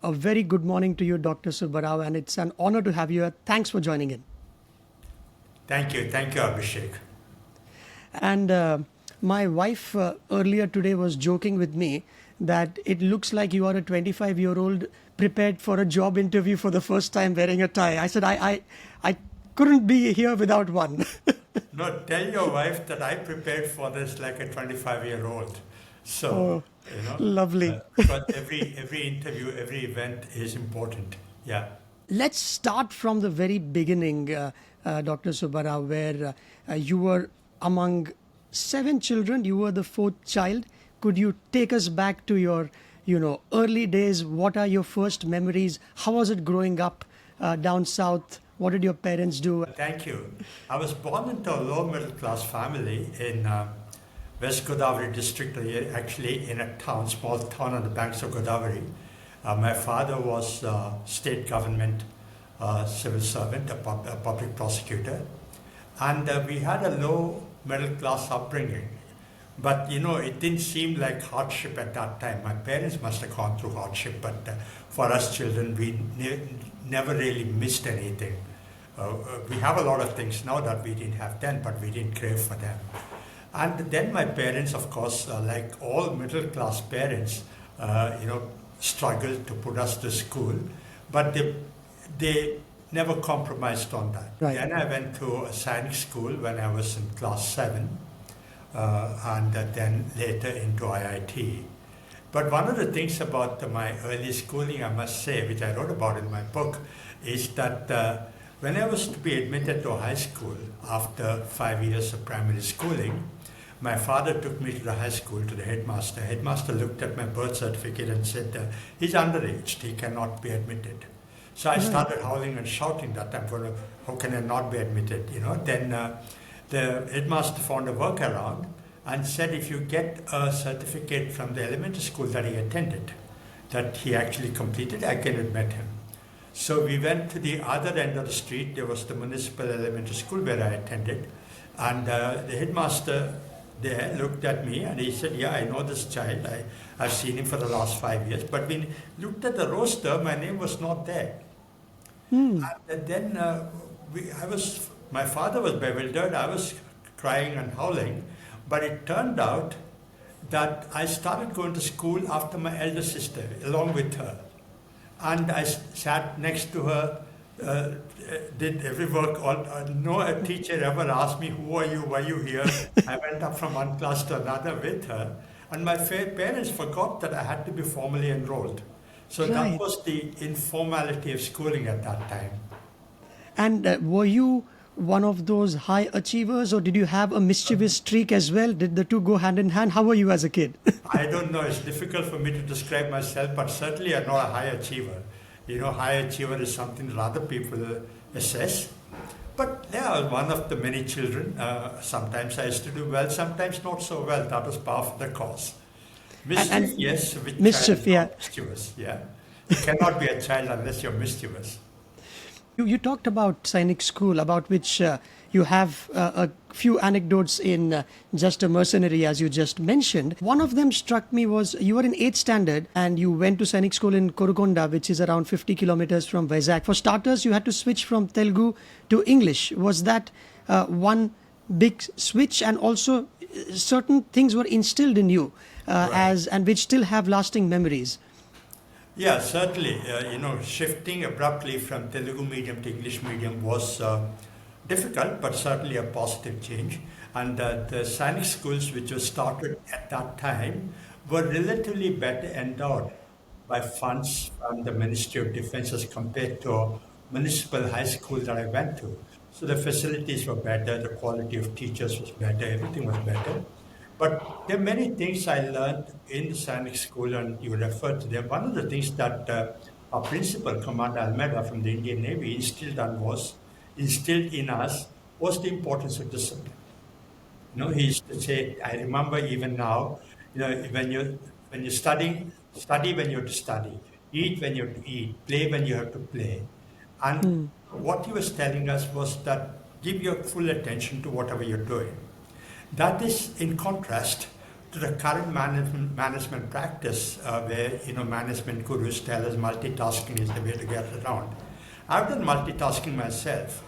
A very good morning to you, Dr. Subbarao, and it's an honor to have you here. Thanks for joining in. Thank you, Abhishek. And my wife earlier today was joking with me that it looks like you are a 25-year-old prepared for a job interview for the first time wearing a tie. I said, I couldn't be here without one. No, tell your wife that I prepared for this like a 25-year-old. So, Oh, you know, lovely. because every interview, every event is important. Yeah. Let's start from the very beginning, Dr. Subbarao, where you were among seven children. You were the fourth child. Could you take us back to your, early days? What are your first memories? How was it growing up down south? What did your parents do? Thank you. I was born into a low middle class family in West Godavari district, actually in a town, small town on the banks of Godavari. My father was state government civil servant, a public prosecutor, and we had a low middle class upbringing. But it didn't seem like hardship at that time. My parents must have gone through hardship, but for us children, we never really missed anything. We have a lot of things now that we didn't have then, but we didn't crave for them. And then my parents, of course, like all middle class parents, struggled to put us to school, but they never compromised on that. Right. Then I went to a Sainik School when I was in class 7, and then later into IIT. But one of the things about my early schooling, I must say, which I wrote about in my book, is that when I was to be admitted to high school after 5 years of primary schooling, my father took me to the high school, to the headmaster. Headmaster looked at my birth certificate and said, he's underaged, he cannot be admitted. So I started howling and shouting that how can I not be admitted? Then the headmaster found a workaround and said if you get a certificate from the elementary school that he attended, that he actually completed, I can admit him. So we went to the other end of the street. There was the municipal elementary school where I attended, and the headmaster there looked at me and he said, yeah, I know this child. I've seen him for the last 5 years. But when he looked at the roster, my name was not there. And then my father was bewildered. I was crying and howling. But it turned out that I started going to school after my elder sister, along with her. And I sat next to her, did every work. No teacher ever asked me, who are you, why are you here? I went up from one class to another with her. And my parents forgot that I had to be formally enrolled. So Right. that was the informality of schooling at that time. And were you one of those high achievers, or did you have a mischievous streak as well? Did the two go hand in hand? How were you as a kid? I don't know, it's difficult for me to describe myself, but certainly I'm not a high achiever. High achiever is something that other people assess. But yeah, I was one of the many children. Sometimes I used to do well, sometimes not so well. That was part of the cause. Mischief, and yes. Which mischief, child is yeah. not mischievous, yeah. You cannot be a child unless you're mischievous. You talked about Sainik School, about which you have a few anecdotes in just a Mercenary, as you just mentioned. One of them struck me was you were in 8th standard and you went to Sainik School in Korukonda, which is around 50 kilometers from Vizag. For starters, you had to switch from Telugu to English. Was that one big switch? And also certain things were instilled in you Right. and which still have lasting memories. Yeah, certainly. Shifting abruptly from Telugu medium to English medium was difficult, but certainly a positive change. And the Sainik schools, which were started at that time, were relatively better endowed by funds from the Ministry of Defense as compared to a municipal high school that I went to. So the facilities were better, the quality of teachers was better, everything was better. But there are many things I learned in the Sainik School, and you referred to them. One of the things that our principal, Commander Almeida from the Indian Navy, instilled in us was the importance of discipline. He used to say, I remember even now, when you're study when you have to study, eat when you have to eat, play when you have to play. And what he was telling us was that give your full attention to whatever you're doing. That is in contrast to the current management practice where, management gurus tell us multitasking is the way to get around. I've done multitasking myself,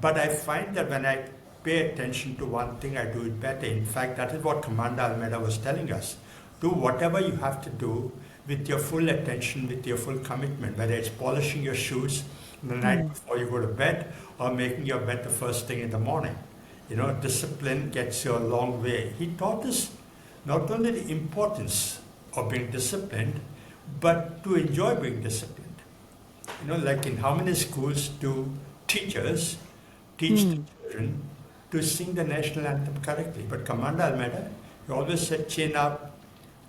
but I find that when I pay attention to one thing, I do it better. In fact, that is what Commander Almeida was telling us. Do whatever you have to do with your full attention, with your full commitment, whether it's polishing your shoes the night before you go to bed or making your bed the first thing in the morning. Discipline gets you a long way. He taught us not only the importance of being disciplined, but to enjoy being disciplined. Like in how many schools do teachers teach the children to sing the national anthem correctly? But Commander Almeida, he always said chin up,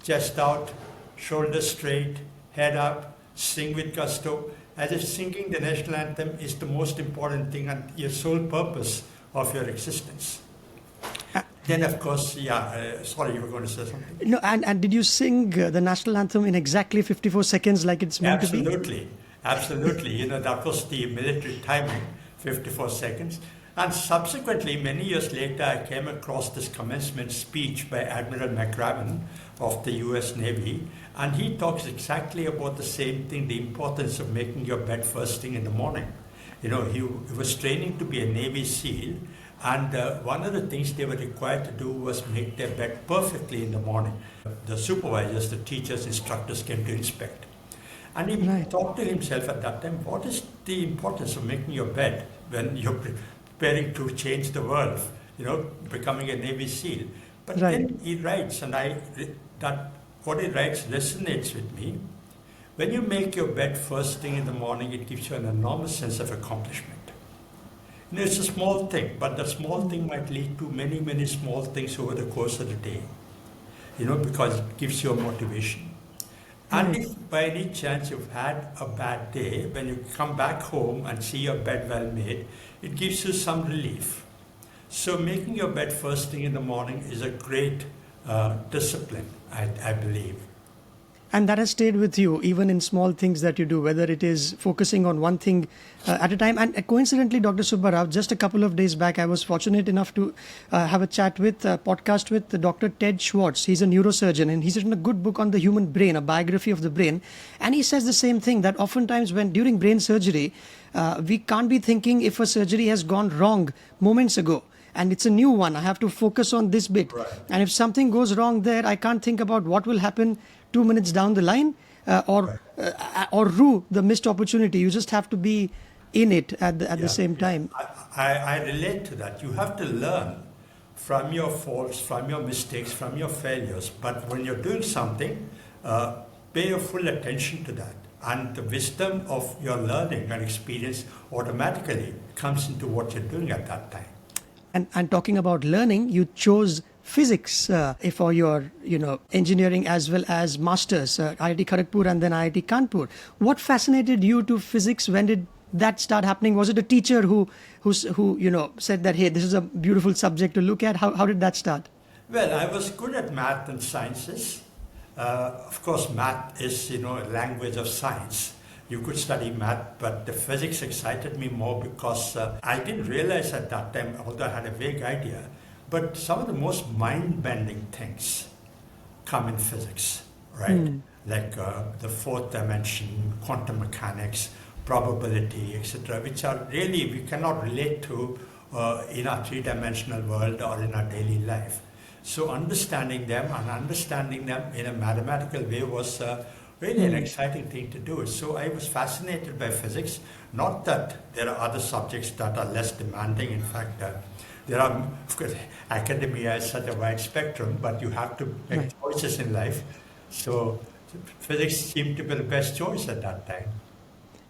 chest out, shoulders straight, head up, sing with gusto, as if singing the national anthem is the most important thing and your sole purpose of your existence. Then, of course, sorry, you were going to say something. No, and did you sing the national anthem in exactly 54 seconds like it's meant to be? Absolutely. That was the military timing, 54 seconds. And subsequently, many years later, I came across this commencement speech by Admiral McRaven of the US Navy, and he talks exactly about the same thing, the importance of making your bed first thing in the morning. He was training to be a Navy SEAL, and one of the things they were required to do was make their bed perfectly in the morning. The supervisors, the teachers, instructors came to inspect. And he thought to himself at that time, what is the importance of making your bed when you're preparing to change the world, becoming a Navy SEAL? But then he writes, and what he writes resonates with me. When you make your bed first thing in the morning, it gives you an enormous sense of accomplishment. It's a small thing, but the small thing might lead to many, many small things over the course of the day, because it gives you a motivation. And if by any chance you've had a bad day, when you come back home and see your bed well made, it gives you some relief. So making your bed first thing in the morning is a great discipline, I believe. And that has stayed with you, even in small things that you do, whether it is focusing on one thing at a time. And coincidentally, Dr. Subbarao, just a couple of days back, I was fortunate enough to have a podcast with Dr. Ted Schwartz. He's a neurosurgeon, and he's written a good book on the human brain, a biography of the brain. And he says the same thing, that oftentimes during brain surgery, we can't be thinking if a surgery has gone wrong moments ago. And it's a new one. I have to focus on this bit. Right. And if something goes wrong there, I can't think about what will happen 2 minutes down the line or rue the missed opportunity. You just have to be in it at the same time. I relate to that. You have to learn from your faults, from your mistakes, from your failures. But when you're doing something, pay your full attention to that. And the wisdom of your learning and experience automatically comes into what you're doing at that time. And talking about learning, you chose physics for your engineering as well as masters, IIT Kharagpur and then IIT Kanpur. What fascinated you to physics? When did that start happening? Was it a teacher who said that, hey, this is a beautiful subject to look at? How did that start? Well, I was good at math and sciences. Of course, math is a language of science. You could study math, but the physics excited me more because I didn't realize at that time, although I had a vague idea, but some of the most mind-bending things come in physics, right? Like the fourth dimension, quantum mechanics, probability, etc., which are really, we cannot relate to in our three-dimensional world or in our daily life. So understanding them in a mathematical way was really an exciting thing to do. So I was fascinated by physics. Not that there are other subjects that are less demanding. In fact, there are, of course, academia is such a wide spectrum, but you have to make choices in life. So physics seemed to be the best choice at that time.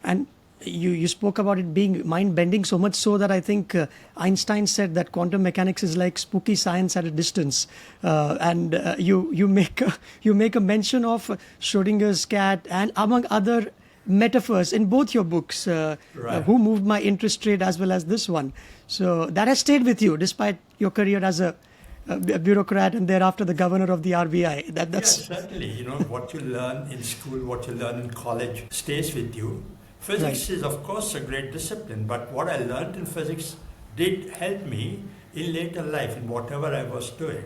And you spoke about it being mind-bending, so much so that I think Einstein said that quantum mechanics is like spooky science at a distance. You make a mention of Schrodinger's cat and among other metaphors in both your books, Who Moved My Interest Straight as well as this one. So that has stayed with you despite your career as a bureaucrat and thereafter the governor of the RBI. Yes, certainly. What you learn in school, what you learn in college stays with you. Physics is, of course, a great discipline, but what I learned in physics did help me in later life, in whatever I was doing,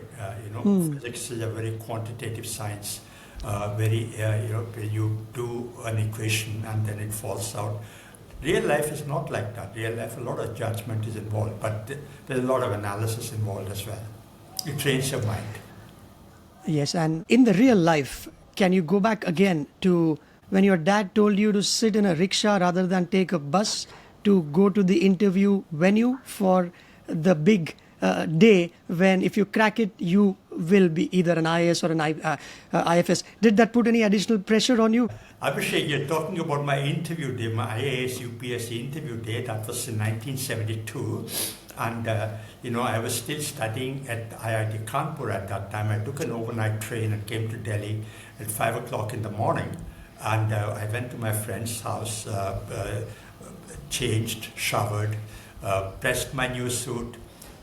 physics is a very quantitative science. Where you do an equation and then it falls out. Real life is not like that. Real life, a lot of judgment is involved, but there's a lot of analysis involved as well. It trains your mind. Yes, and in the real life, can you go back again to when your dad told you to sit in a rickshaw rather than take a bus to go to the interview venue for the big day when if you crack it, you will be either an IAS or an IFS. Did that put any additional pressure on you? Abhishek, you're talking about my interview day, my IAS UPSC interview day. That was in 1972. And, I was still studying at IIT Kanpur at that time. I took an overnight train and came to Delhi at 5 o'clock in the morning. And I went to my friend's house, changed, showered, pressed my new suit,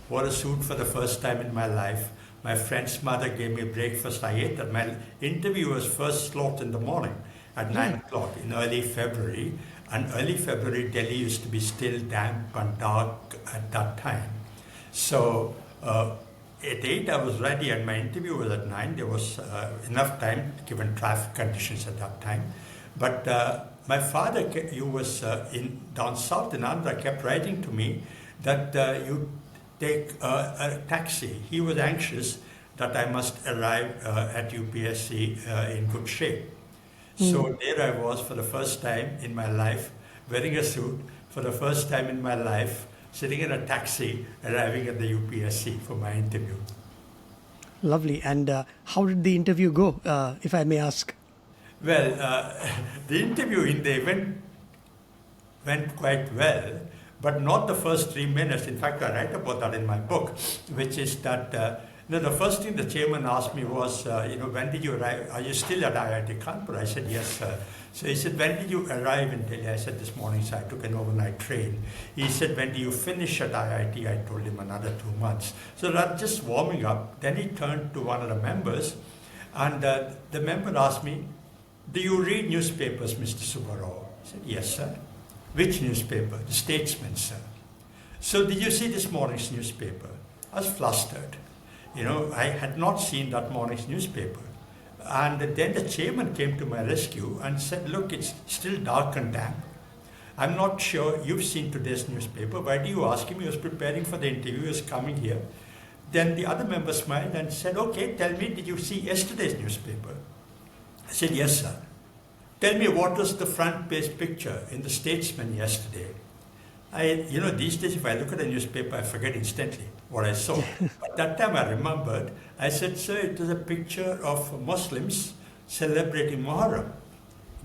wore a suit for the first time in my life. My friend's mother gave me breakfast. I ate that. My interview was first slot in the morning at 9 o'clock in early February. And early February, Delhi used to be still damp and dark at that time. So at 8 I was ready and my interview was at 9. There was enough time given traffic conditions at that time. But my father, who was down south in Andhra, kept writing to me that you take a taxi. He was anxious that I must arrive at UPSC in good shape. So there I was for the first time in my life, wearing a suit, for the first time in my life, sitting in a taxi, arriving at the UPSC for my interview. Lovely. And how did the interview go, if I may ask? Well, the interview in the event went quite well, but not the first 3 minutes. In fact, I write about that in my book, which is that the first thing the chairman asked me was, when did you arrive? Are you still at IIT Kanpur? I said, yes, sir. So he said, when did you arrive in Delhi? I said, this morning, so I took an overnight train. He said, when do you finish at IIT? I told him another 2 months. So that's just warming up. Then he turned to one of the members, and the member asked me, do you read newspapers, Mr. Subbarao? I said, yes, sir. Which newspaper? The Statesman, sir. So did you see this morning's newspaper? I was flustered. I had not seen that morning's newspaper. And then the chairman came to my rescue and said, look, it's still dark and damp. I'm not sure you've seen today's newspaper. Why do you ask him? He was preparing for the interview, he was coming here. Then the other member smiled and said, okay, tell me, did you see yesterday's newspaper? I said, yes, sir. Tell me, what was the front page picture in the Statesman yesterday? These days, if I look at a newspaper, I forget instantly what I saw. But that time I remembered, I said, sir, it was a picture of Muslims celebrating Muharram.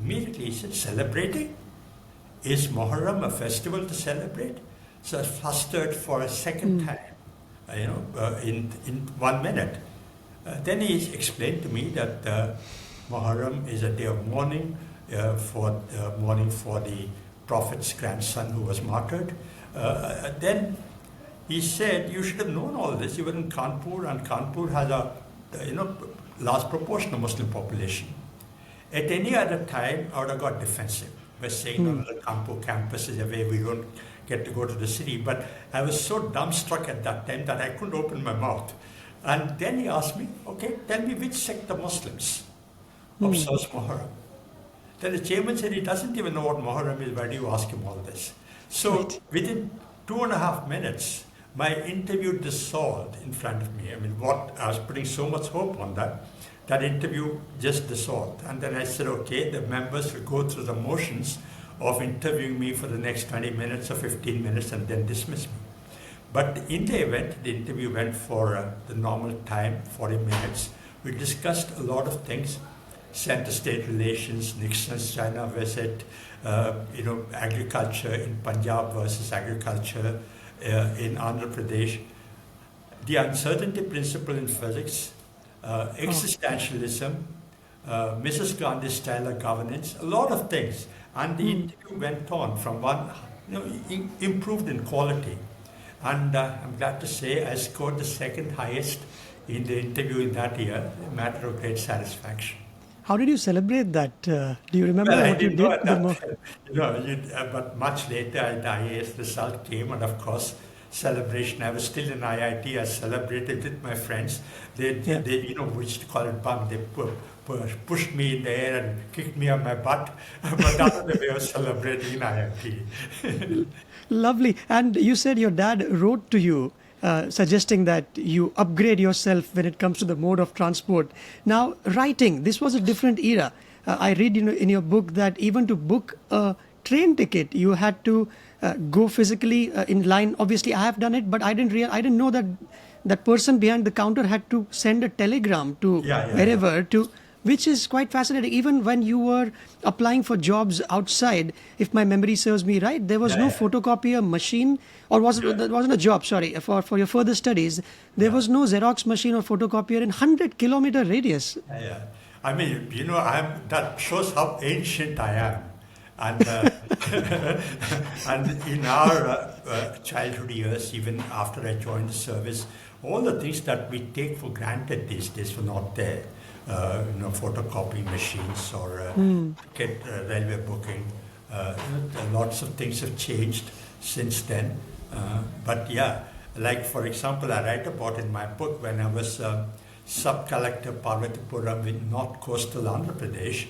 Immediately he said, celebrating? Is Muharram a festival to celebrate? So I was flustered for a second time, in 1 minute. Then he explained to me that Muharram is a day of mourning, for the Prophet's grandson who was martyred. Then he said, you should have known all this. You were in Kanpur, and Kanpur has a large proportion of Muslim population. At any other time, I would have got defensive by saying, no, the Kanpur campus is away, we don't get to go to the city. But I was so dumbstruck at that time that I couldn't open my mouth. And then he asked me, okay, tell me which sect of Muslims observes Muharram. Then the chairman said he doesn't even know what Muharram is, why do you ask him all this? So within 2.5 minutes, my interview dissolved in front of me. I was putting so much hope on that interview just dissolved. And then I said, okay, the members will go through the motions of interviewing me for the next 20 minutes or 15 minutes and then dismiss me. But in the event, the interview went for the normal time, 40 minutes. We discussed a lot of things. Center-state relations, Nixon's China visit, agriculture in Punjab versus agriculture in Andhra Pradesh, the uncertainty principle in physics, existentialism, Mrs. Gandhi's style of governance, a lot of things. And the interview went on from improved in quality. And I'm glad to say I scored the second highest in the interview in that year, a matter of great satisfaction. How did you celebrate that? Do you remember what you did? But much later, the IAS result came, and of course, celebration. I was still in IIT. I celebrated with my friends. They we used to call it bunk. They pushed me in the air and kicked me on my butt. But that was the way of celebrating in IIT. Lovely. And you said your dad wrote to you suggesting that you upgrade yourself when it comes to the mode of transport. Now, writing, this was a different era. I read in your book that even to book a train ticket, you had to go physically in line. Obviously, I have done it, but I didn't know that that person behind the counter had to send a telegram to wherever to. Which is quite fascinating. Even when you were applying for jobs outside, if my memory serves me right, there was no photocopier machine, or that wasn't a job, sorry, for your further studies. There was no Xerox machine or photocopier in 100-kilometer radius. Yeah. I mean, that shows how ancient I am. And, and in our childhood years, even after I joined the service, all the things that we take for granted these days were not there. Photocopying machines or ticket railway booking. Lots of things have changed since then. But yeah, like for example, I write about in my book when I was sub-collector Parvatipuram in North Coastal Andhra Pradesh.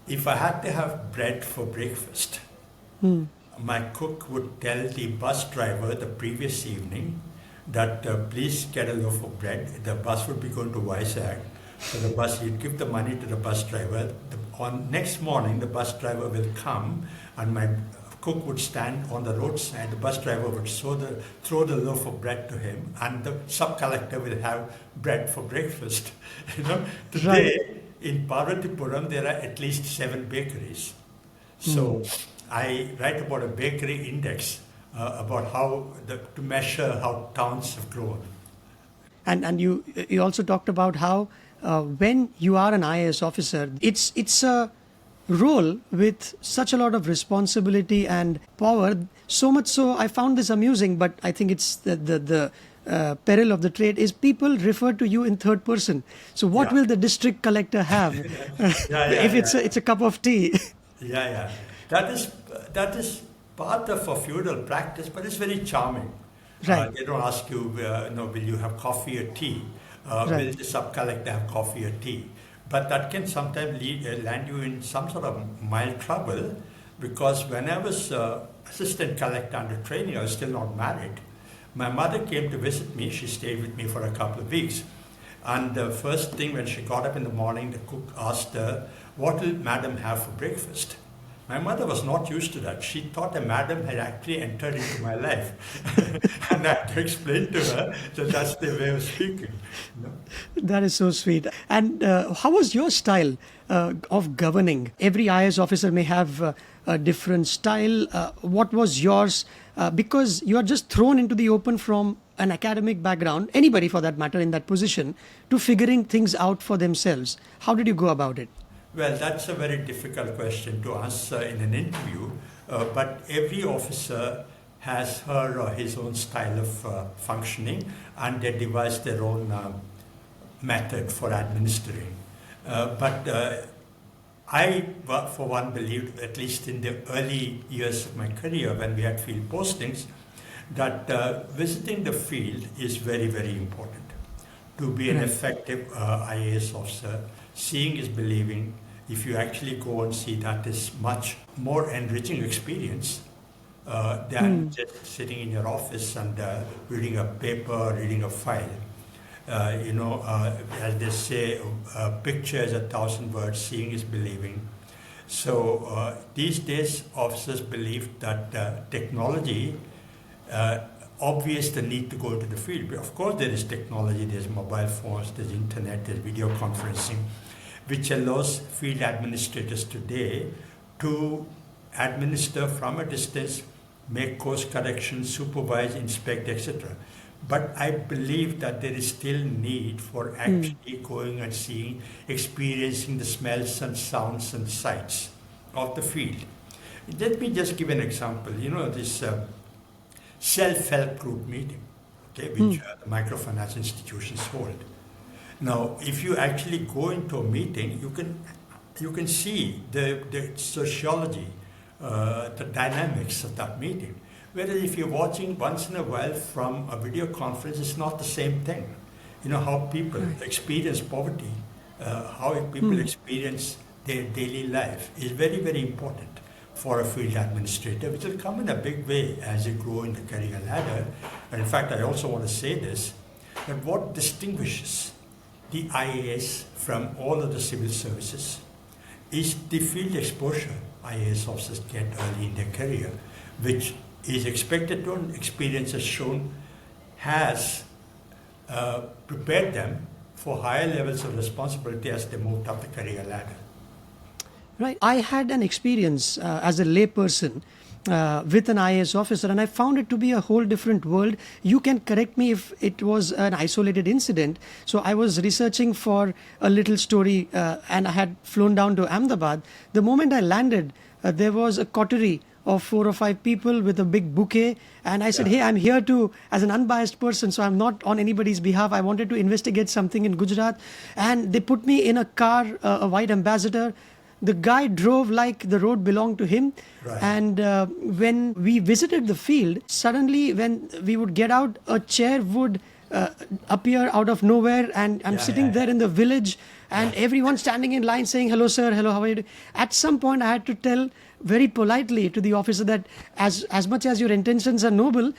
If I had to have bread for breakfast, my cook would tell the bus driver the previous evening that please get a loaf of bread. The bus would be going to Vizag. So the bus, he'd give the money to the bus driver. On next morning, the bus driver will come, and my cook would stand on the roadside. The bus driver would throw the loaf of bread to him, and the sub-collector will have bread for breakfast. Today in Parvatipuram there are at least 7 bakeries. So I write about a bakery index about to measure how towns have grown. And you also talked about how. When you are an IAS officer, it's a role with such a lot of responsibility and power. So much so, I found this amusing, but I think it's the peril of the trade is people refer to you in third person. So what will the district collector have if it's a cup of tea? That is part of a feudal practice, but it's very charming. Right. They don't ask you, will you have coffee or tea? Will the sub-collector have coffee or tea? But that can sometimes land you in some sort of mild trouble, because when I was assistant collector under training, I was still not married. My mother came to visit me. She stayed with me for a couple of weeks. And the first thing when she got up in the morning, the cook asked her, what will madam have for breakfast? My mother was not used to that. She thought a madam had actually entered into my life. And I had to explain to her that that's the way of speaking. That is so sweet. And how was your style of governing? Every IAS officer may have a different style. What was yours? Because you are just thrown into the open from an academic background, anybody for that matter in that position, to figuring things out for themselves. How did you go about it? Well, that's a very difficult question to answer in an interview, but every officer has her or his own style of functioning, and they devise their own method for administering. But I, for one, believed, at least in the early years of my career when we had field postings, that visiting the field is very, very important. To be an effective IAS officer, seeing is believing. If you actually go and see, that is much more enriching experience than just sitting in your office and reading a paper, reading a file. As they say, a picture is 1,000 words, seeing is believing. So these days, officers believe that technology obviates the need to go into the field. But of course, there is technology, there's mobile phones, there's internet, there's video conferencing, which allows field administrators today to administer from a distance, make course corrections, supervise, inspect, etc. But I believe that there is still need for actually going and seeing, experiencing the smells and sounds and sights of the field. Let me just give an example. This self-help group meeting, which the microfinance institutions hold. Now, if you actually go into a meeting, you can see the sociology, the dynamics of that meeting. Whereas if you're watching once in a while from a video conference, it's not the same thing. You know, how people experience poverty, how people experience their daily life is very, very important for a field administrator, which will come in a big way as you grow in the career ladder. And in fact, I also want to say this, that what distinguishes the IAS from all other civil services is the field exposure IAS officers get early in their career, which is expected to, and experience has shown, has prepared them for higher levels of responsibility as they moved up the career ladder. Right. I had an experience as a layperson with an IAS officer, and I found it to be a whole different world. You can correct me if it was an isolated incident. So I was researching for a little story and I had flown down to Ahmedabad. The moment I landed, there was a coterie of 4 or 5 people with a big bouquet, and I said, hey, I'm here to, as an unbiased person, so I'm not on anybody's behalf, I wanted to investigate something in Gujarat. And they put me in a car, a white Ambassador. The guy drove like the road belonged to him. Right. And when we visited the field, suddenly when we would get out, a chair would appear out of nowhere, and I'm sitting there in the village, and everyone standing in line saying, hello sir, hello, how are you doing? At some point I had to tell very politely to the officer that as much as your intentions are noble,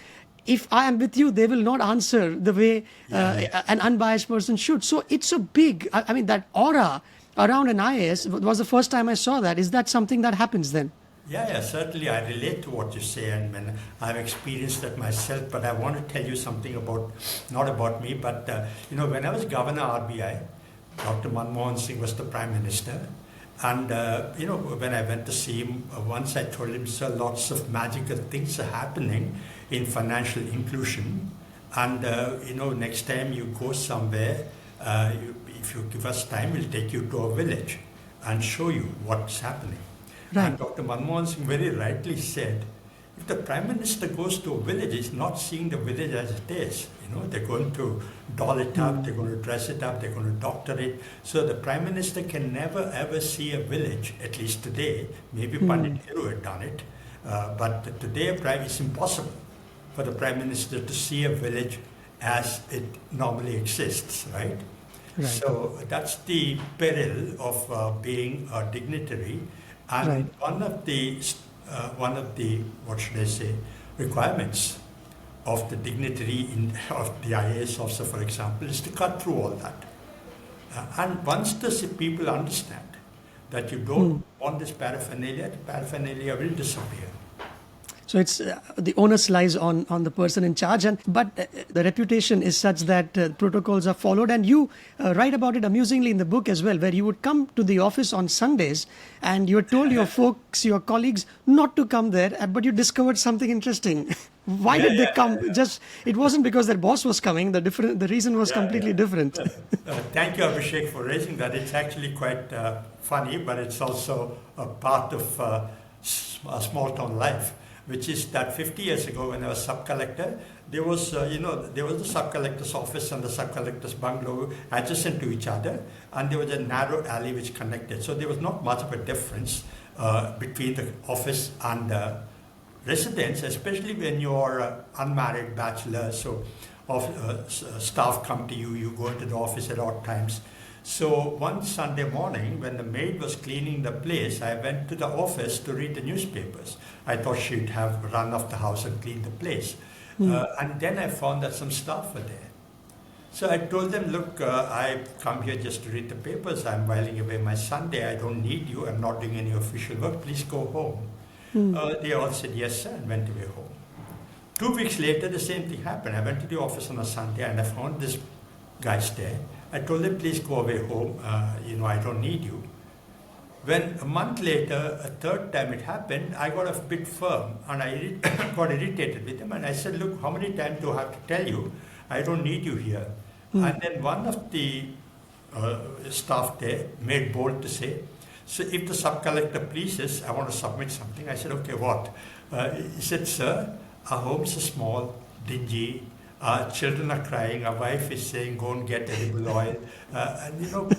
if I am with you, they will not answer the way an unbiased person should. So it's so big. I mean, that aura around an IAS was the first time I saw that. Is that something that happens then? Yeah, certainly I relate to what you say, and when I've experienced that myself. But I want to tell you something about, not about me, but when I was governor RBI, Dr. Manmohan Singh was the prime minister. And, when I went to see him, once I told him, sir, lots of magical things are happening in financial inclusion. And, next time you go somewhere, if you give us time, we'll take you to a village and show you what's happening. Right. And Dr. Manmohan Singh very rightly said, if the Prime Minister goes to a village, he's not seeing the village as it is. They're going to doll it up, they're going to dress it up, they're going to doctor it. So the Prime Minister can never ever see a village, at least today. Maybe Pandit Nehru had done it. But today it's impossible for the Prime Minister to see a village as it normally exists, right? Right. So that's the peril of being a dignitary. And one of the what should I say, requirements of the dignitary of the IAS officer, for example, is to cut through all that. And once the people understand that you don't want this paraphernalia, the paraphernalia will disappear. So it's the onus lies on the person in charge, but the reputation is such that protocols are followed. And you write about it amusingly in the book as well, where you would come to the office on Sundays and you had told your folks, your colleagues, not to come there, but you discovered something interesting. Why did they come? It wasn't because their boss was coming. The reason was completely different. Thank you, Abhishek, for raising that. It's actually quite funny, but it's also a part of small town life, which is that 50 years ago when I was sub-collector, there was the sub-collector's office and the sub-collector's bungalow adjacent to each other, and there was a narrow alley which connected. So there was not much of a difference between the office and the residence, especially when you're unmarried bachelor. So staff come to you, you go into the office at odd times. So one Sunday morning, when the maid was cleaning the place, I went to the office to read the newspapers. I thought she'd have run off the house and cleaned the place. And then I found that some staff were there. So I told them, look, I've come here just to read the papers. I'm whiling away my Sunday. I don't need you. I'm not doing any official work. Please go home. They all said yes, sir, and went away home. 2 weeks later, the same thing happened. I went to the office on a Sunday and I found this guys there. I told them, please go away home, I don't need you. When a month later, a third time it happened, I got a bit firm and I got irritated with them, and I said, look, how many times do I have to tell you, I don't need you here? And then one of the staff there made bold to say, so if the sub-collector pleases, I want to submit something. I said, okay, what? He said, sir, our homes are small, dingy, our children are crying, our wife is saying, go and get edible oil. And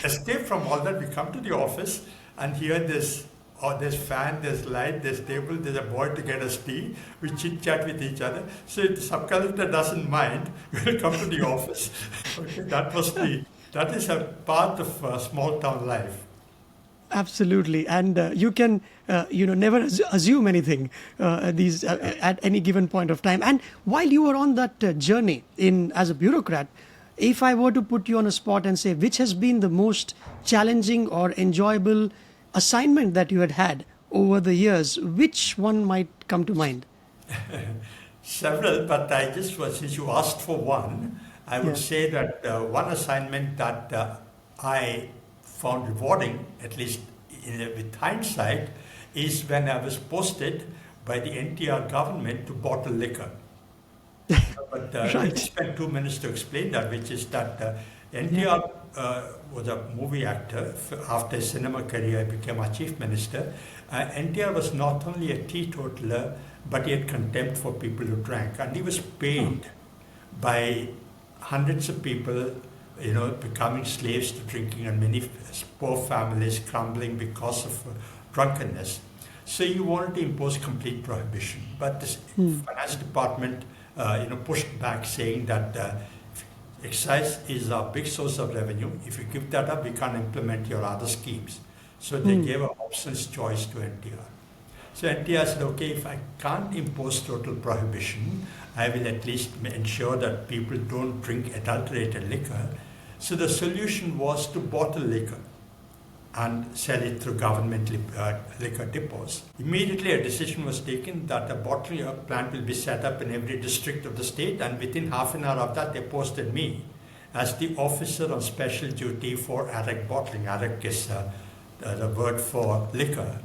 escape from all that, we come to the office and hear this or there's fan, there's light, there's table, there's a boy to get us tea. We chit chat with each other. So if the sub-collector doesn't mind, we'll come to the office. Okay, that is a part of small town life. Absolutely, and you can, never assume anything at any given point of time. And while you were on that journey as a bureaucrat, if I were to put you on a spot and say which has been the most challenging or enjoyable assignment that you had over the years, which one might come to mind? Several, but since you asked for one, I would say that one assignment that I found rewarding, at least with hindsight, is when I was posted by the NTR government to bottle liquor. But Right. let me spend 2 minutes to explain that, which is that NTR was a movie actor. After his cinema career, he became our chief minister. NTR was not only a teetotaler, but he had contempt for people who drank. And he was paid by hundreds of people, becoming slaves to drinking, and many poor families crumbling because of drunkenness. So he wanted to impose complete prohibition. But the finance department pushed back, saying that excise is a big source of revenue. If you give that up, we can't implement your other schemes. So they gave an options choice to NTR. So NTR said, okay, if I can't impose total prohibition, I will at least ensure that people don't drink adulterated liquor. So the solution was to bottle liquor and sell it through government liquor depots. Immediately a decision was taken that a bottling plant will be set up in every district of the state, and within half an hour of that they posted me as the officer on special duty for AREC bottling. AREC is the word for liquor.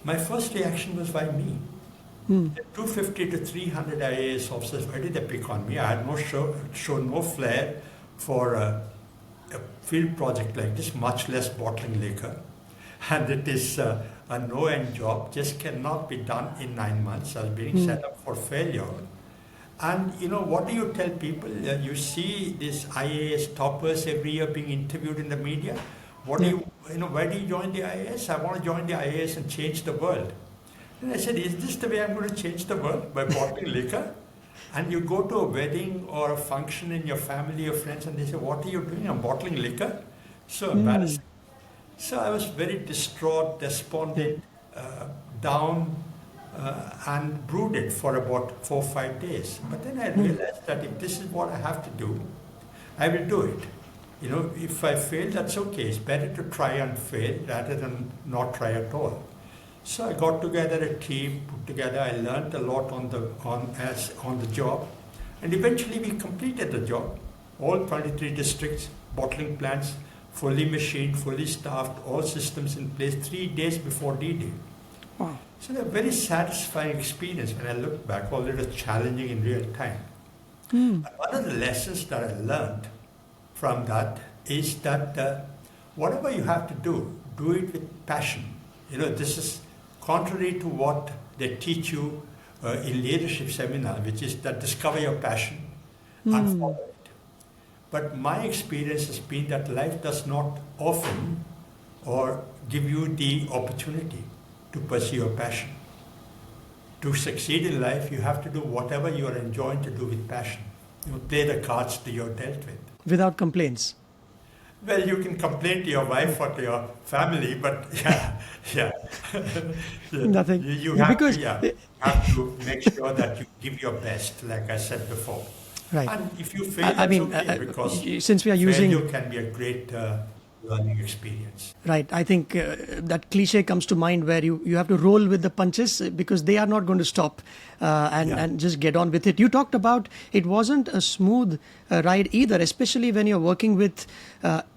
My first reaction was, why me? 250 to 300 IAS officers, why did they pick on me? I had shown no flair for a field project like this, much less bottling liquor. And it is a no-end job, just cannot be done in 9 months. I was being set up for failure. And what do you tell people? You see these IAS toppers every year being interviewed in the media. What do why do you join the IAS? I want to join the IAS and change the world. And I said, is this the way I'm going to change the world? By bottling liquor? And you go to a wedding or a function in your family or friends, and they say, what are you doing? I'm bottling liquor? So embarrassing. So I was very distraught, despondent, down, and brooded for about 4 or 5 days. But then I realized that if this is what I have to do, I will do it. If I fail, that's okay. It's better to try and fail rather than not try at all. So I got together a team, I learned a lot on the job, and eventually we completed the job. All 23 districts, bottling plants, fully machined, fully staffed, all systems in place 3 days before D-Day. Wow. So a very satisfying experience when I look back, although it was challenging in real time. And one of the lessons that I learned from that is that whatever you have to do it with passion. This is contrary to what they teach you in leadership seminar, which is that discover your passion and follow it. But my experience has been that life does not often or give you the opportunity to pursue your passion. To succeed in life, you have to do whatever you are enjoying to do with passion. Play the cards that you're dealt with. Without complaints. Well, you can complain to your wife or to your family, but yeah. Nothing. You have to make sure that you give your best, like I said before. Right. And if you fail, that's okay, because since we are using failure can be a great learning experience. Right. I think that cliche comes to mind where you have to roll with the punches because they are not going to stop and just get on with it. You talked about it wasn't a smooth ride either, especially when you're working with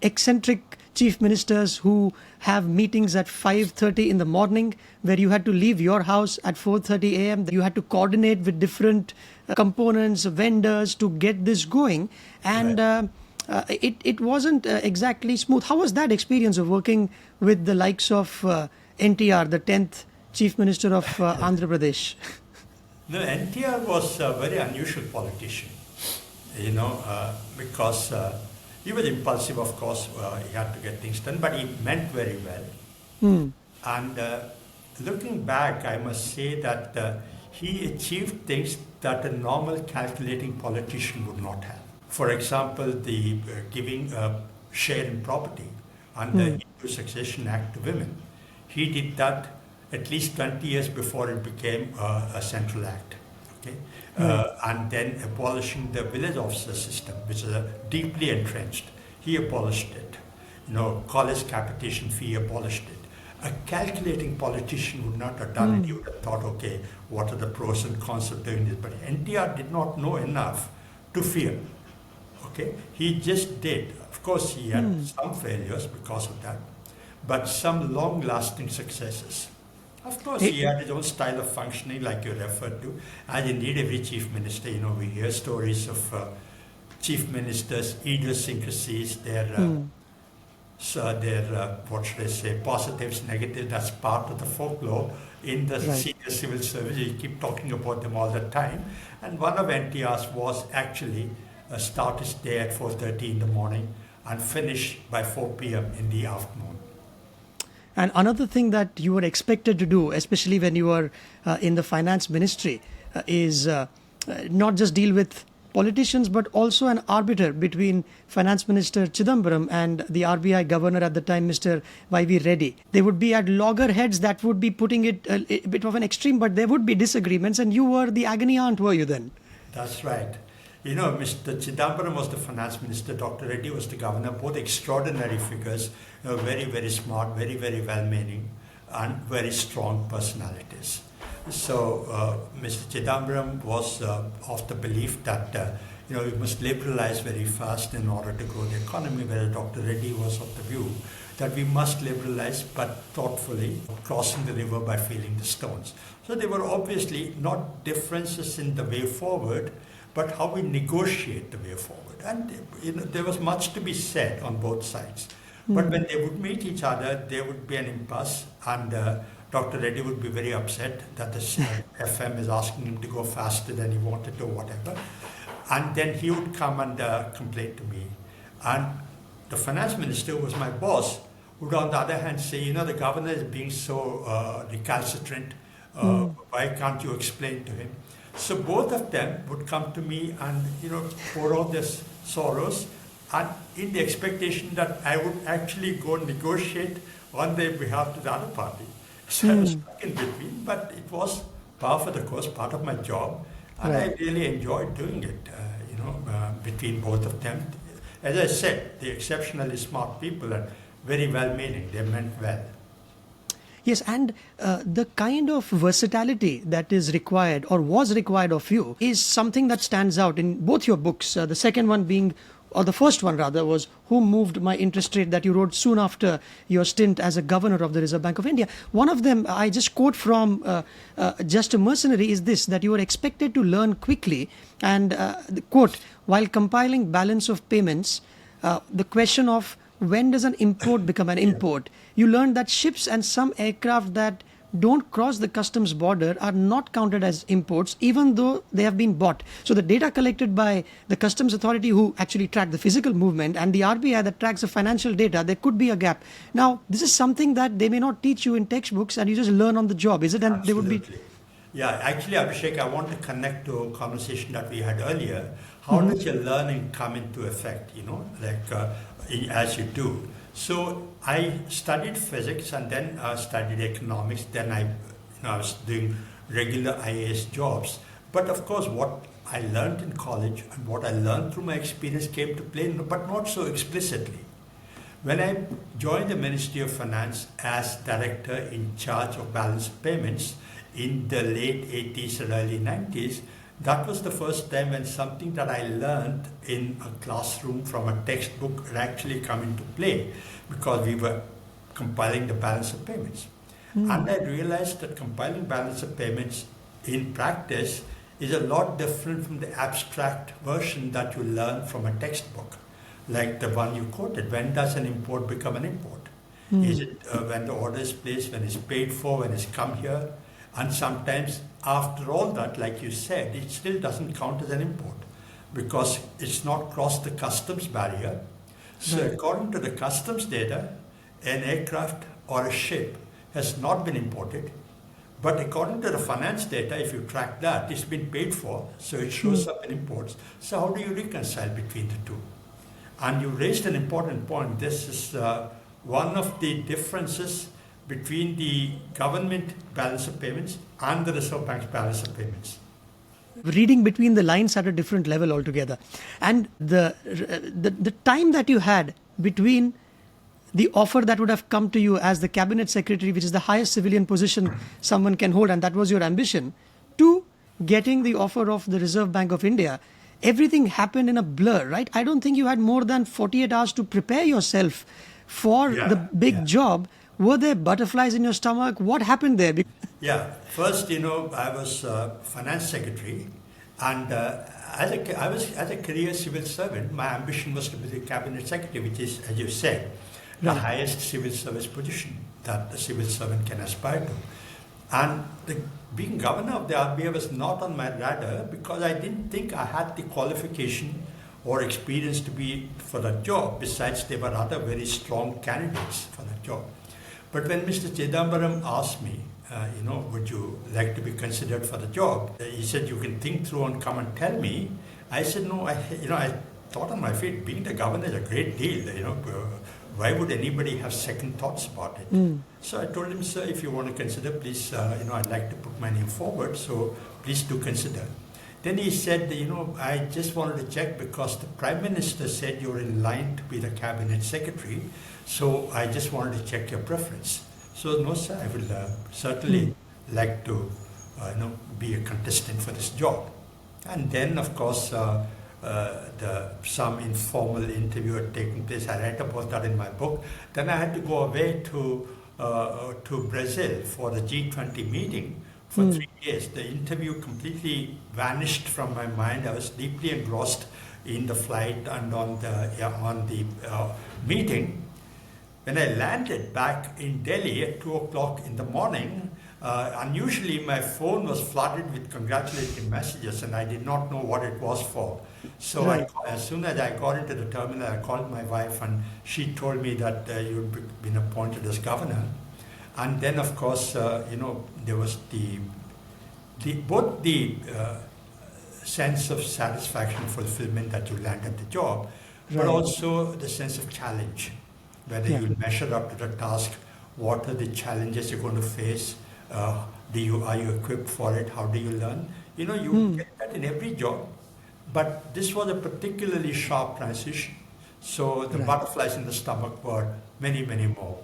eccentric chief ministers who have meetings at 5:30 in the morning, where you had to leave your house at 4:30 a.m. You had to coordinate with different components, vendors to get this going. And it wasn't exactly smooth. How was that experience of working with the likes of NTR, the 10th Chief Minister of Andhra Pradesh? No, NTR was a very unusual politician, because he was impulsive, of course. He had to get things done, but he meant very well. And looking back, I must say that he achieved things that a normal calculating politician would not have. For example, the giving a share in property under the Hindu Succession Act to women. He did that at least 20 years before it became a central act. Okay? And then abolishing the village officer system, which is deeply entrenched. He abolished it. College capitation fee, abolished it. A calculating politician would not have done it. He would have thought, okay, what are the pros and cons of doing this? But NTR did not know enough to fear. Okay, he just did. Of course, he had some failures because of that, but some long-lasting successes. Of course, he had his own style of functioning, like you referred to, as indeed every chief minister. We hear stories of chief ministers' idiosyncrasies, their what should I say, positives, negatives. That's part of the folklore in the senior civil service. You keep talking about them all the time. And one of NTR's was actually start his day at 4:30 in the morning and finish by 4 p.m. in the afternoon. And another thing that you were expected to do, especially when you were in the finance ministry, is not just deal with politicians, but also an arbiter between Finance Minister Chidambaram and the RBI governor at the time, Mr. Y.V. Reddy. They would be at loggerheads that would be putting it a bit of an extreme, but there would be disagreements, and you were the agony aunt, were you then? That's right. Mr. Chidambaram was the finance minister, Dr. Reddy was the governor, both extraordinary figures, very, very smart, very, very well-meaning, and very strong personalities. So Mr. Chidambaram was of the belief that we must liberalize very fast in order to grow the economy, whereas Dr. Reddy was of the view that we must liberalize but thoughtfully, crossing the river by feeling the stones. So there were obviously not differences in the way forward, but how we negotiate the way forward. And there was much to be said on both sides. But when they would meet each other, there would be an impasse, and Dr. Reddy would be very upset that the FM is asking him to go faster than he wanted to, whatever. And then he would come and complain to me. And the finance minister, who was my boss, would on the other hand say, the governor is being so recalcitrant, why can't you explain to him? So both of them would come to me and, pour out their sorrows, and in the expectation that I would actually go negotiate on their behalf to the other party. So I was stuck in between, but it was par for the course, part of my job, and I really enjoyed doing it, between both of them. As I said, they're exceptionally smart people and very well-meaning. They meant well. Yes, and the kind of versatility that is required or was required of you is something that stands out in both your books. The second one being, or the first one rather, was Who Moved My Interest Rate, that you wrote soon after your stint as a governor of the Reserve Bank of India. One of them, I just quote from Just a Mercenary, is this, that you were expected to learn quickly, and the quote, while compiling balance of payments, the question of when does an import become an import? You learned that ships and some aircraft that don't cross the customs border are not counted as imports, even though they have been bought. So the data collected by the customs authority, who actually track the physical movement, and the RBI that tracks the financial data, there could be a gap. Now, this is something that they may not teach you in textbooks, and you just learn on the job, is it? And Absolutely. They would be... Yeah, actually, Abhishek, I want to connect to a conversation that we had earlier. How does your learning come into effect, as you do? So I studied physics and then studied economics. Then I was doing regular IAS jobs. But of course, what I learned in college and what I learned through my experience came to play, but not so explicitly. When I joined the Ministry of Finance as director in charge of balance of payments in the late 80s and early 90s, that was the first time when something that I learned in a classroom from a textbook had actually come into play, because we were compiling the balance of payments. And I realized that compiling balance of payments in practice is a lot different from the abstract version that you learn from a textbook, like the one you quoted. When does an import become an import? Is it when the order is placed, when it's paid for, when it's come here? And sometimes after all that, like you said, it still doesn't count as an import because it's not crossed the customs barrier. So according to the customs data, an aircraft or a ship has not been imported. But according to the finance data, if you track that, it's been paid for, so it shows up in imports. So how do you reconcile between the two? And you raised an important point. This is one of the differences between the government balance of payments and the Reserve Bank's balance of payments. Reading between the lines at a different level altogether. And the time that you had between the offer that would have come to you as the cabinet secretary, which is the highest civilian position someone can hold, and that was your ambition, to getting the offer of the Reserve Bank of India, everything happened in a blur, right? I don't think you had more than 48 hours to prepare yourself for the big job. Were there butterflies in your stomach? What happened there? Yeah, first, I was finance secretary, and as a career civil servant, my ambition was to be the cabinet secretary, which is, as you said, the highest civil service position that the civil servant can aspire to. And being governor of the RBI was not on my radar because I didn't think I had the qualification or experience to be for that job. Besides, there were other very strong candidates for that job. But when Mr. Chidambaram asked me, would you like to be considered for the job? He said, you can think through and come and tell me. I said, no, I thought on my feet, being the governor is a great deal, why would anybody have second thoughts about it? So I told him, sir, if you want to consider, please, I'd like to put my name forward, so please do consider. Then he said, I just wanted to check because the Prime Minister said you're in line to be the Cabinet Secretary, so I just wanted to check your preference. So no, sir, I will certainly like to, be a contestant for this job. And then, of course, some informal interview had taken place. I write about that in my book. Then I had to go away to Brazil for the G20 meeting for 3 days. The interview completely vanished from my mind. I was deeply engrossed in the flight and on the meeting. When I landed back in Delhi at 2 o'clock in the morning, unusually my phone was flooded with congratulatory messages and I did not know what it was for. So as soon as I got into the terminal, I called my wife and she told me that you'd been appointed as governor. And then, of course, there was both the sense of satisfaction, fulfillment that you landed the job, but also the sense of challenge, whether you measure up to the task, what are the challenges you're going to face, are you equipped for it, how do you learn? You get that in every job, but this was a particularly sharp transition. So the butterflies in the stomach were many, many more.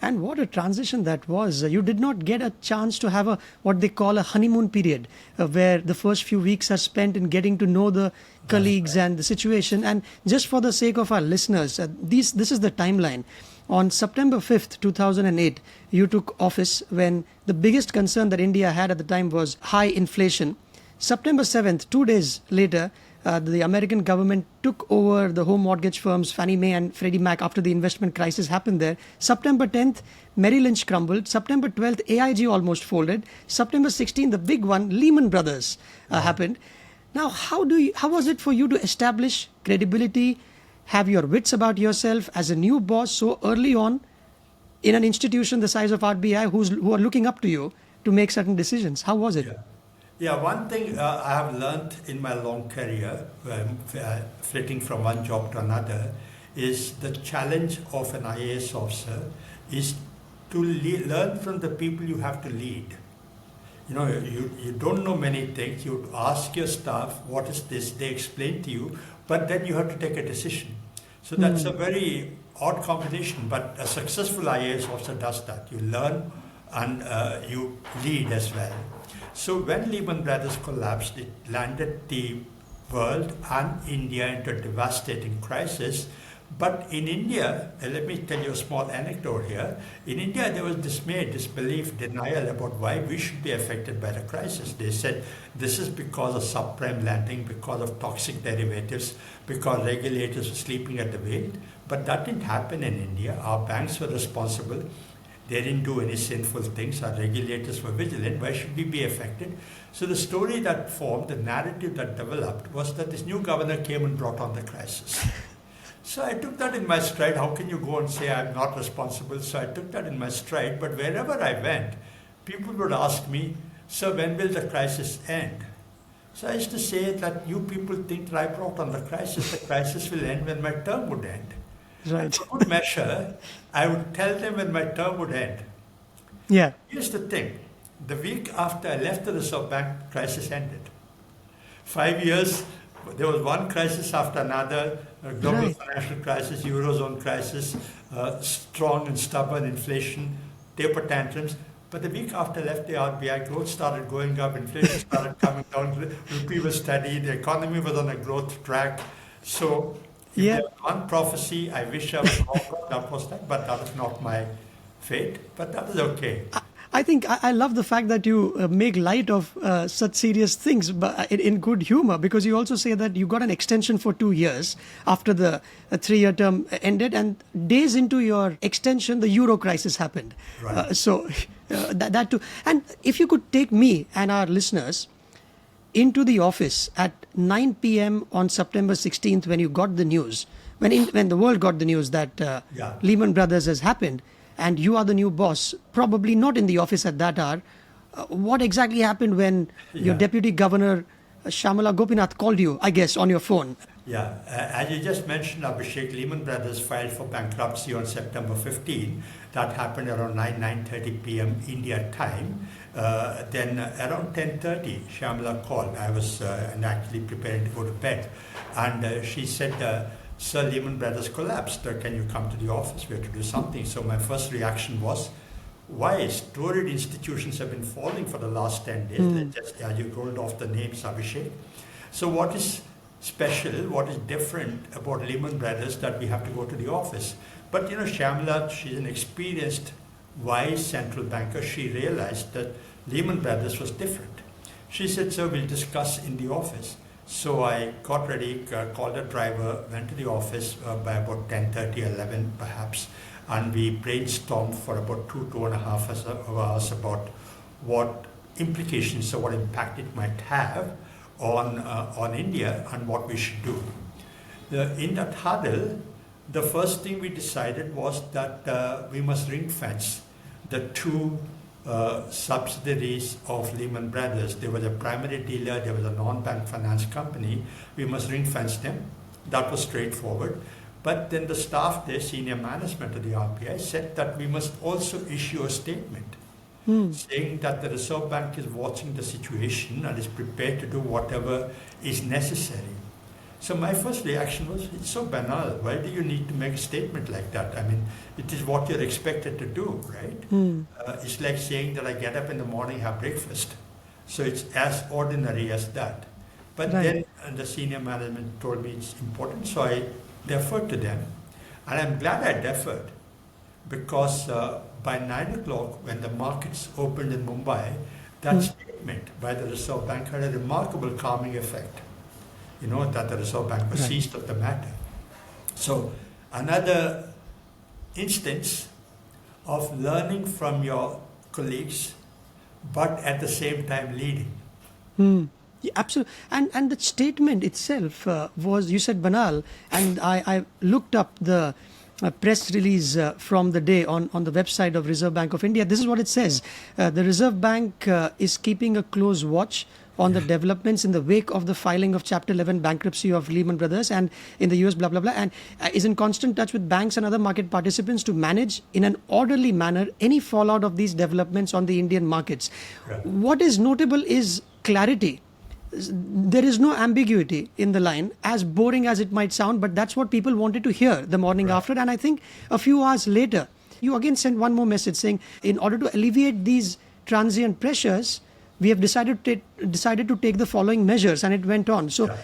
And what a transition that was. You did not get a chance to have what they call a honeymoon period, where the first few weeks are spent in getting to know the colleagues and the situation. And just for the sake of our listeners, this is the timeline. On September 5th, 2008, you took office when the biggest concern that India had at the time was high inflation. September 7th, 2 days later, the American government took over the home mortgage firms Fannie Mae and Freddie Mac after the investment crisis happened there. September 10th, Merrill Lynch crumbled. September 12th, AIG almost folded. September 16th, the big one, Lehman Brothers happened. Now, how was it for you to establish credibility, have your wits about yourself as a new boss so early on in an institution the size of RBI who are looking up to you to make certain decisions? How was it? Yeah, one thing I have learned in my long career, flitting from one job to another, is the challenge of an IAS officer is to learn from the people you have to lead. You don't know many things. You ask your staff, what is this? They explain to you, but then you have to take a decision. So that's a very odd combination, but a successful IAS officer does that. You learn and you lead as well. So when Lehman Brothers collapsed, it landed the world and India into a devastating crisis. But in India, let me tell you a small anecdote here. In India, there was dismay, disbelief, denial about why we should be affected by the crisis. They said this is because of subprime lending, because of toxic derivatives, because regulators were sleeping at the wheel. But that didn't happen in India. Our banks were responsible. They didn't do any sinful things. Our regulators were vigilant. Why should we be affected? So the story that formed, the narrative that developed was that this new governor came and brought on the crisis. So I took that in my stride. How can you go and say I'm not responsible? So I took that in my stride. But wherever I went, people would ask me, so when will the crisis end? So I used to say that you people think that I brought on the crisis. The crisis will end when my term would end. Right. For good measure, I would tell them when my term would end. Yeah. Here's the thing. The week after I left the Reserve Bank, crisis ended. 5 years, there was one crisis after another, a global financial crisis, Eurozone crisis, strong and stubborn inflation, taper tantrums. But the week after I left the RBI, growth started going up, inflation started coming down, rupee was steady, the economy was on a growth track. So if there's one prophecy, I wish I was wrong, that was that, but that was not my fate, but that is okay. I think I love the fact that you make light of such serious things, but in good humor, because you also say that you got an extension for 2 years after the 3-year term ended, and days into your extension, the Euro crisis happened. Right. So that too. And if you could take me and our listeners into the office at 9 p.m. on September 16th when you got the news, when the world got the news that Lehman Brothers has happened, and you are the new boss, probably not in the office at that hour. What exactly happened when your deputy governor, Shamala Gopinath, called you, I guess, on your phone? Yeah, as you just mentioned, Abhishek, Lehman Brothers filed for bankruptcy on September 15. That happened around 9:30 p.m. India time. Then around 10:30, Shamala called. I was actually preparing to go to bed. And she said, Sir, Lehman Brothers collapsed. Can you come to the office? We have to do something. So my first reaction was, why? Storied institutions have been falling for the last 10 days. Just as you rolled off the names, Abhishek. So what is special, what is different about Lehman Brothers that we have to go to the office? But Shamala, she's an experienced, wise central banker. She realized that Lehman Brothers was different. She said, sir, we'll discuss in the office. So I got ready, called a driver, went to the office by about 10:30, 11 perhaps, and we brainstormed for about 2.5 hours about what implications or what impact it might have on India and what we should do. In that huddle, the first thing we decided was that we must ring fence the two subsidiaries of Lehman Brothers. There was a primary dealer, there was a non-bank finance company. We must ring fence them. That was straightforward. But then the staff there, senior management of the RBI, said that we must also issue a statement saying that the Reserve Bank is watching the situation and is prepared to do whatever is necessary. So my first reaction was, it's so banal. Why do you need to make a statement like that? I mean, it is what you're expected to do, right? It's like saying that I get up in the morning, have breakfast. So it's as ordinary as that. But then the senior management told me it's important, so I deferred to them. And I'm glad I deferred, because by 9 o'clock, when the markets opened in Mumbai, that statement by the Reserve Bank had a remarkable calming effect. That the Reserve Bank was seized of the matter. So another instance of learning from your colleagues, but at the same time leading. Yeah, absolutely. And the statement itself was, you said banal, and I looked up the press release from the day on the website of Reserve Bank of India. This is what it says. The Reserve Bank is keeping a close watch on the developments in the wake of the filing of Chapter 11 bankruptcy of Lehman Brothers and in the US, blah, blah, blah, and is in constant touch with banks and other market participants to manage in an orderly manner any fallout of these developments on the Indian markets. Right. What is notable is clarity. There is no ambiguity in the line, as boring as it might sound, but that's what people wanted to hear the morning after. And I think a few hours later, you again sent one more message saying, in order to alleviate these transient pressures, we have decided to take the following measures, and it went on. So,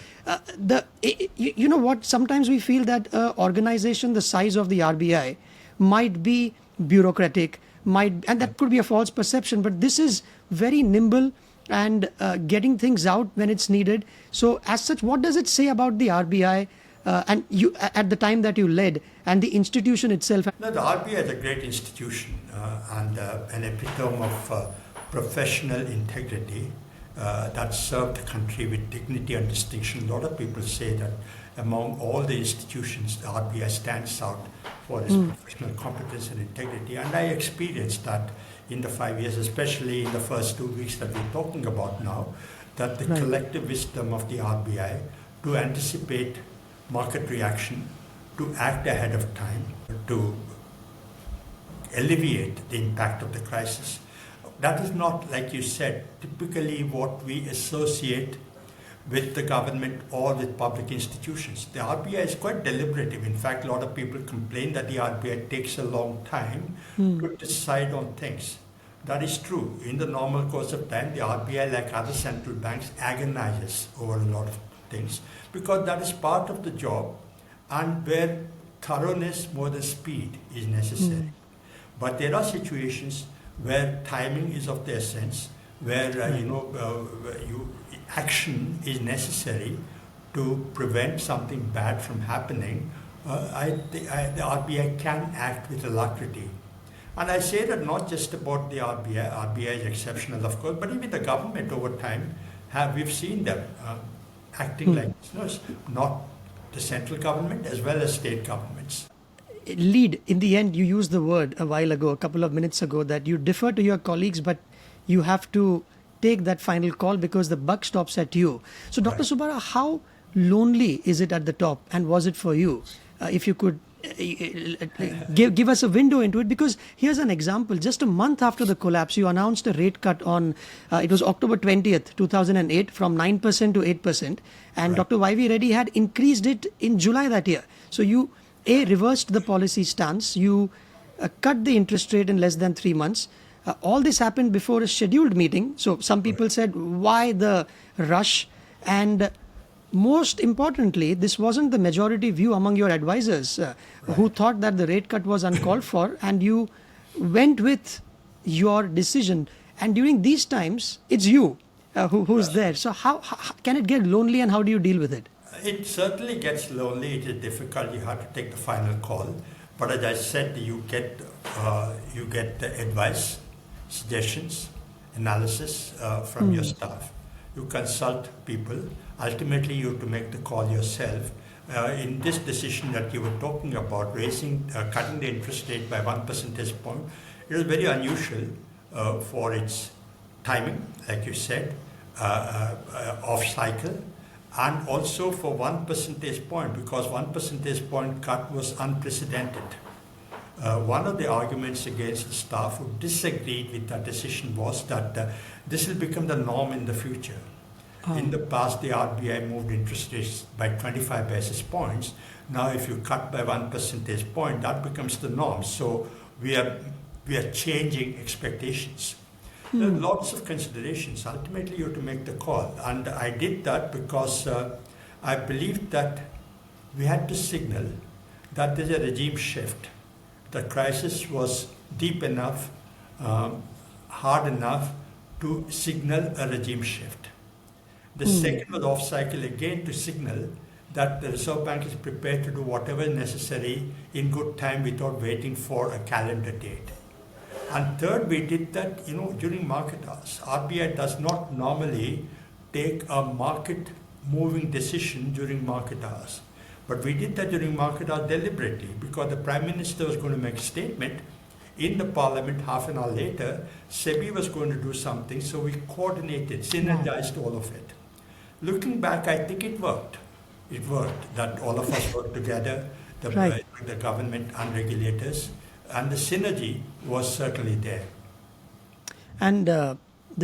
you know what? Sometimes we feel that an organization the size of the RBI might be bureaucratic, and that could be a false perception. But this is very nimble and getting things out when it's needed. So, as such, what does it say about the RBI and you at the time that you led and the institution itself? No, the RBI is a great institution and an epitome of professional integrity. that served the country with dignity and distinction. A lot of people say that among all the institutions, the RBI stands out for its professional competence and integrity. And I experienced that in the 5 years, especially in the first 2 weeks that we're talking about now, that the collective wisdom of the RBI to anticipate market reaction, to act ahead of time, to alleviate the impact of the crisis. That is not, like you said, typically what we associate with the government or with public institutions. The RBI is quite deliberative. In fact, a lot of people complain that the RBI takes a long time to decide on things. That is true. In the normal course of time, the RBI, like other central banks, agonizes over a lot of things because that is part of the job and where thoroughness more than speed is necessary. But there are situations where timing is of the essence, where action is necessary to prevent something bad from happening. The RBI can act with alacrity. And I say that not just about the RBI. RBI is exceptional, of course, but even the government over time, we've seen them acting like this. Not the central government as well as state governments. Lead, in the end, you used the word a while ago, a couple of minutes ago, that you defer to your colleagues, but you have to take that final call because the buck stops at you. So, Dr. Subbarao, how lonely is it at the top, and was it for you? If you could give us a window into it, because here's an example. Just a month after the collapse, you announced a rate cut on, it was October 20th, 2008, from 9% to 8%. And Dr. Y.V. Reddy had increased it in July that year. So you, reversed the policy stance. You cut the interest rate in less than 3 months. All this happened before a scheduled meeting. So some people said, why the rush? And most importantly, this wasn't the majority view among your advisors who thought that the rate cut was uncalled for, and you went with your decision. And during these times, it's you who's there. So how can it get lonely, and how do you deal with it? It certainly gets lonely. It is difficult. You have to take the final call. But as I said, you get the advice, suggestions, analysis from your staff. You consult people. Ultimately, you have to make the call yourself. In this decision that you were talking about, cutting the interest rate by 1 percentage point, it was very unusual for its timing, like you said, off cycle, and also for 1 percentage point, because 1 percentage point cut was unprecedented. One of the arguments against the staff who disagreed with that decision was that this will become the norm in the future. In the past, the RBI moved interest rates by 25 basis points. Now, if you cut by 1 percentage point, that becomes the norm. So we are changing expectations. There are lots of considerations. Ultimately, you have to make the call. And I did that because I believed that we had to signal that there's a regime shift. The crisis was deep enough, hard enough to signal a regime shift. The second was off cycle again to signal that the Reserve Bank is prepared to do whatever is necessary in good time without waiting for a calendar date. And third, we did that, during market hours. RBI does not normally take a market moving decision during market hours. But we did that during market hours deliberately because the Prime Minister was going to make a statement in the Parliament half an hour later. SEBI was going to do something, so we coordinated, synergized all of it. Looking back, I think it worked. It worked, that all of us worked together, the government and regulators, and the synergy was certainly there. And the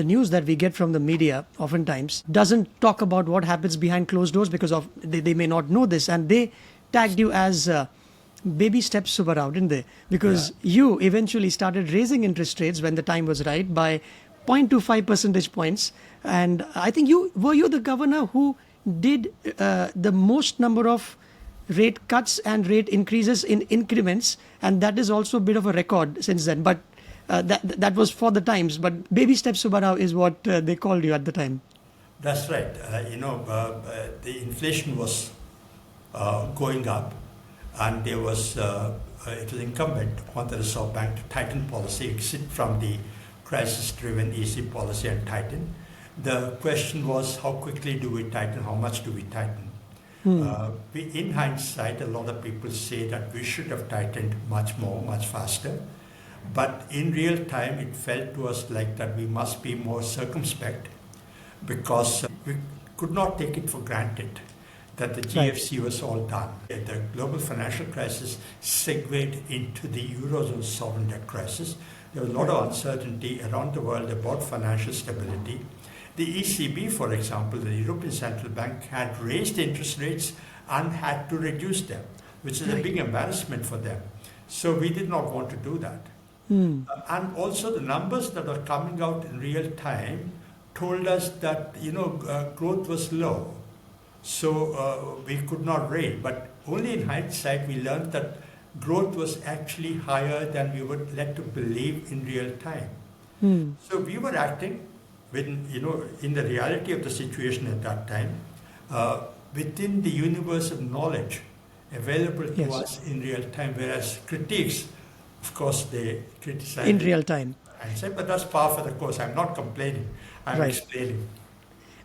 news that we get from the media oftentimes doesn't talk about what happens behind closed doors because they may not know this, and they tagged you as baby steps Subbarao, didn't they? Because you eventually started raising interest rates when the time was right by 0.25 percentage points. And I think you were the governor who did the most number of rate cuts and rate increases in increments, and that is also a bit of a record since then. But that was for the times. But baby steps Subbarao is what they called you at the time. That's right. The inflation was going up, and there was it was incumbent upon the Reserve Bank to tighten policy, exit from the crisis-driven easy policy and tighten. The question was how quickly do we tighten, how much do we tighten? In hindsight, a lot of people say that we should have tightened much more, much faster. But in real time, it felt to us like that we must be more circumspect because we could not take it for granted that the GFC was all done. The global financial crisis segued into the Eurozone sovereign debt crisis. There was a lot of uncertainty around the world about financial stability. The ECB, for example, the European Central Bank, had raised interest rates and had to reduce them, which is a big embarrassment for them. So we did not want to do that. And also the numbers that are coming out in real time told us that growth was low. So we could not raise. But only in hindsight we learned that growth was actually higher than we were led to believe in real time. So we were acting in the reality of the situation at that time, within the universe of knowledge available to us in real time, whereas critics, of course, they criticize in real time. But that's par for the course. I'm not complaining. I'm explaining.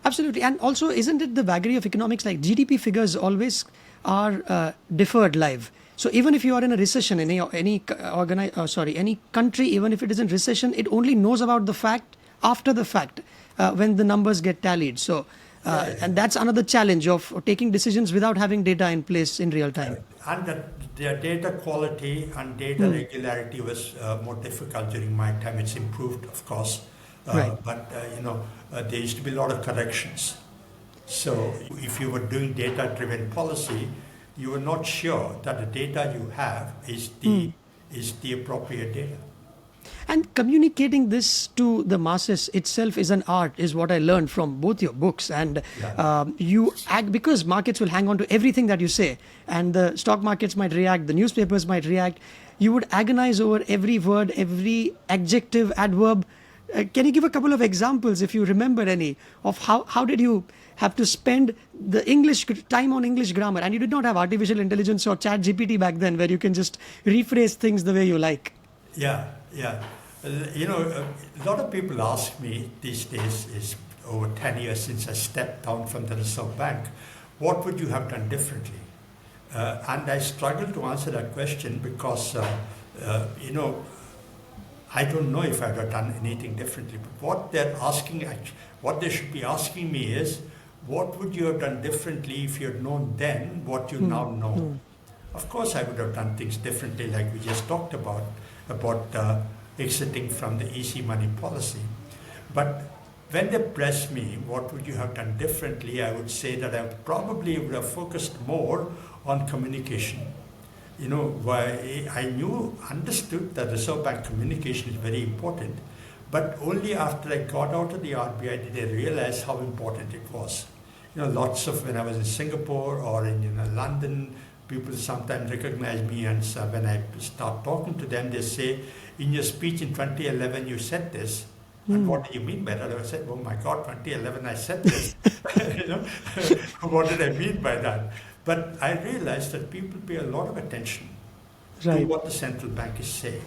Absolutely. And also, isn't it the vagary of economics, like GDP figures always are deferred live? So even if you are in a recession, any country, even if it is in recession, it only knows about the fact after the fact, when the numbers get tallied. So, and that's another challenge of taking decisions without having data in place in real time. And their data quality and data regularity was more difficult during my time. It's improved, of course, but there used to be a lot of corrections. So if you were doing data-driven policy, you were not sure that the data you have is the appropriate data. And communicating this to the masses itself is an art, is what I learned from both your books. And you act, because markets will hang on to everything that you say, and the stock markets might react, the newspapers might react. You would agonize over every word, every adjective, adverb. Can you give a couple of examples, if you remember any, of how did you have to spend the time on English grammar? And you did not have artificial intelligence or chat GPT back then, where you can just rephrase things the way you like. Yeah. A lot of people ask me these days, is over 10 years since I stepped down from the Reserve Bank, what would you have done differently? And I struggle to answer that question because, I don't know if I would have done anything differently. But what they should be asking me is, what would you have done differently if you had known then what you now know? Of course, I would have done things differently, like we just talked about exiting from the easy money policy. But when they press me, what would you have done differently? I would say that I probably would have focused more on communication. I understood that Reserve Bank communication is very important, but only after I got out of the RBI did I realize how important it was. Lots of, when I was in Singapore or in London, people sometimes recognize me, and so when I start talking to them, they say, in your speech in 2011, you said this. And what do you mean by that? I said, oh my God, 2011, I said this. What did I mean by that? But I realized that people pay a lot of attention to what the central bank is saying.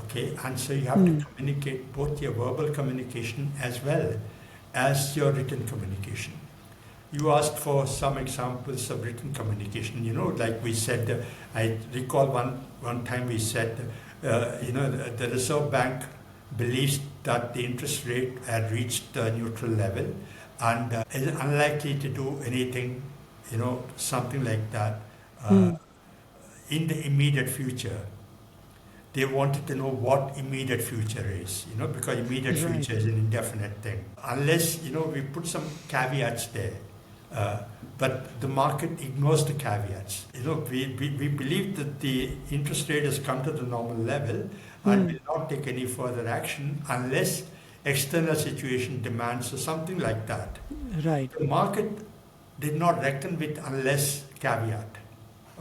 Okay, and so you have to communicate both your verbal communication as well as your written communication. You asked for some examples of written communication. Like we said, I recall one time we said, the Reserve Bank believes that the interest rate had reached a neutral level and is unlikely to do anything, something like that in the immediate future. They wanted to know what immediate future is, because immediate future is an indefinite thing. Unless, we put some caveats there. But the market ignores the caveats. We believe that the interest rate has come to the normal level and will not take any further action unless external situation demands or something like that. Right. The market did not reckon with unless caveat.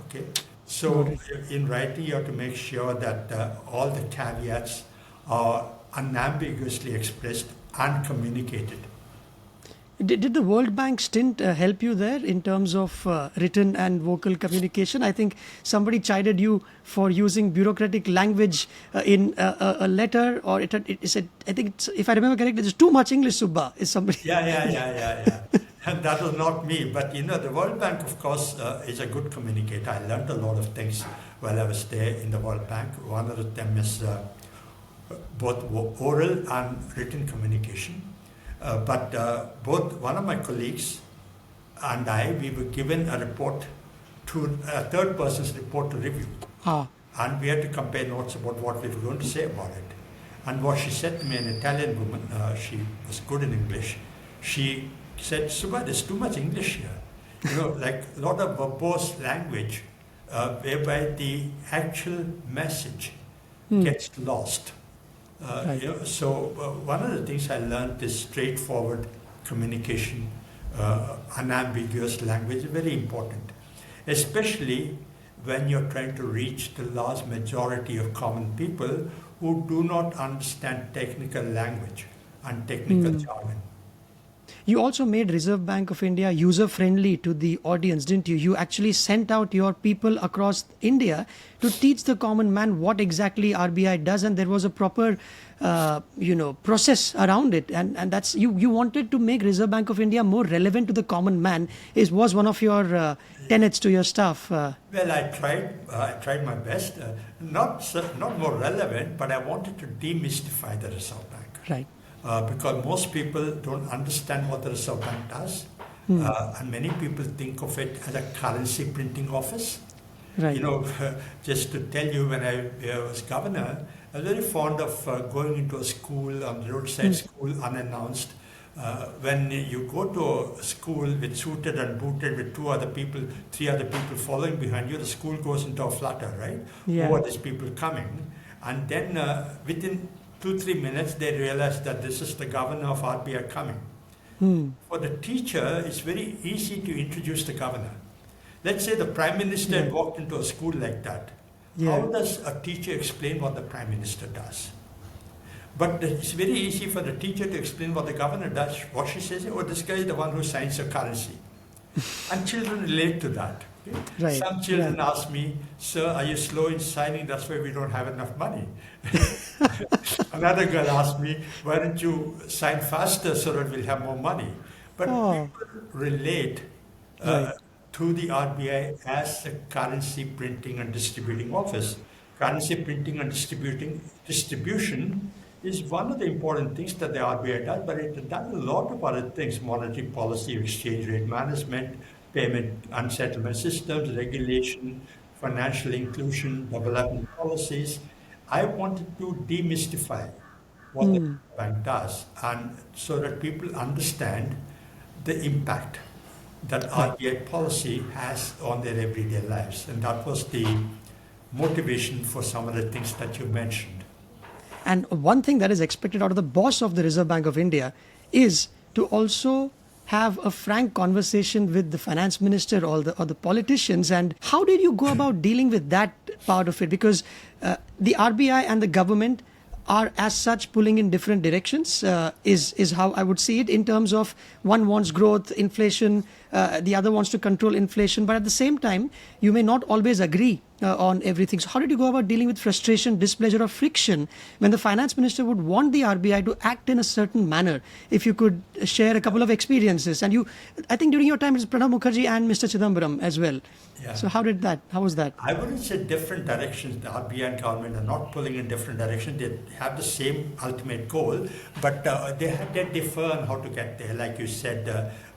Okay. So in writing, you have to make sure that all the caveats are unambiguously expressed and communicated. Did the World Bank stint help you there in terms of written and vocal communication? I think somebody chided you for using bureaucratic language in a letter, or it said, I think, if I remember correctly, there's too much English, Subba, is somebody. Yeah. And that was not me. But the World Bank, of course, is a good communicator. I learned a lot of things while I was there in the World Bank. One of them is both oral and written communication. But both one of my colleagues and we were given a report a third person's report to review. And we had to compare notes about what we were going to say about it. And what she said to me, an Italian woman, she was good in English, she said, Subba, there's too much English here. Like a lot of verbose language whereby the actual message gets lost. So one of the things I learned is straightforward communication, unambiguous language is very important, especially when you're trying to reach the large majority of common people who do not understand technical language and technical jargon. You also made Reserve Bank of India user-friendly to the audience, didn't you? You actually sent out your people across India to teach the common man what exactly RBI does, and there was a proper, process around it. And that's you wanted to make Reserve Bank of India more relevant to the common man. Was one of your tenets to your staff? Well, I tried my best. Not more relevant, but I wanted to demystify the Reserve Bank. Right. Because most people don't understand what the Reserve Bank does, and many people think of it as a currency printing office. Right. Just to tell you, when I was governor, I was very fond of going into a school, on the roadside school, unannounced. When you go to a school with suited and booted with 3 other people following behind you, the school goes into a flutter, right? Yeah. Who are these people coming? And then within 2-3 minutes, they realize that this is the governor of RBI coming. For the teacher, it's very easy to introduce the governor. Let's say the Prime Minister had walked into a school like that. How does a teacher explain what the Prime Minister does? But it's very easy for the teacher to explain what the governor does. What she says, this guy is the one who signs the currency. And children relate to that. Okay? Right. Some children ask me, sir, are you slow in signing? That's why we don't have enough money. Another girl asked me, why don't you sign faster so that we'll have more money? But people relate to the RBI as a currency printing and distributing office. Currency printing and distribution is one of the important things that the RBI does, but it does a lot of other things: monetary policy, exchange rate management, payment and settlement systems, regulation, financial inclusion, development policies. I wanted to demystify what the bank does, and so that people understand the impact that RBI policy has on their everyday lives. And that was the motivation for some of the things that you mentioned. And one thing that is expected out of the boss of the Reserve Bank of India is to also have a frank conversation with the finance minister or the politicians. And how did you go about dealing with that part of it? Because the RBI and the government are as such pulling in different directions, is how I would see it, in terms of one wants growth, inflation, the other wants to control inflation, but at the same time, you may not always agree on everything. So how did you go about dealing with frustration, displeasure, or friction when the finance minister would want the RBI to act in a certain manner? If you could share a couple of experiences. And I think during your time, it was Pranab Mukherjee and Mr. Chidambaram as well. Yeah. So how was that? I wouldn't say different directions. The RBI and government are not pulling in different directions. They have the same ultimate goal, but they differ on how to get there. Like you said,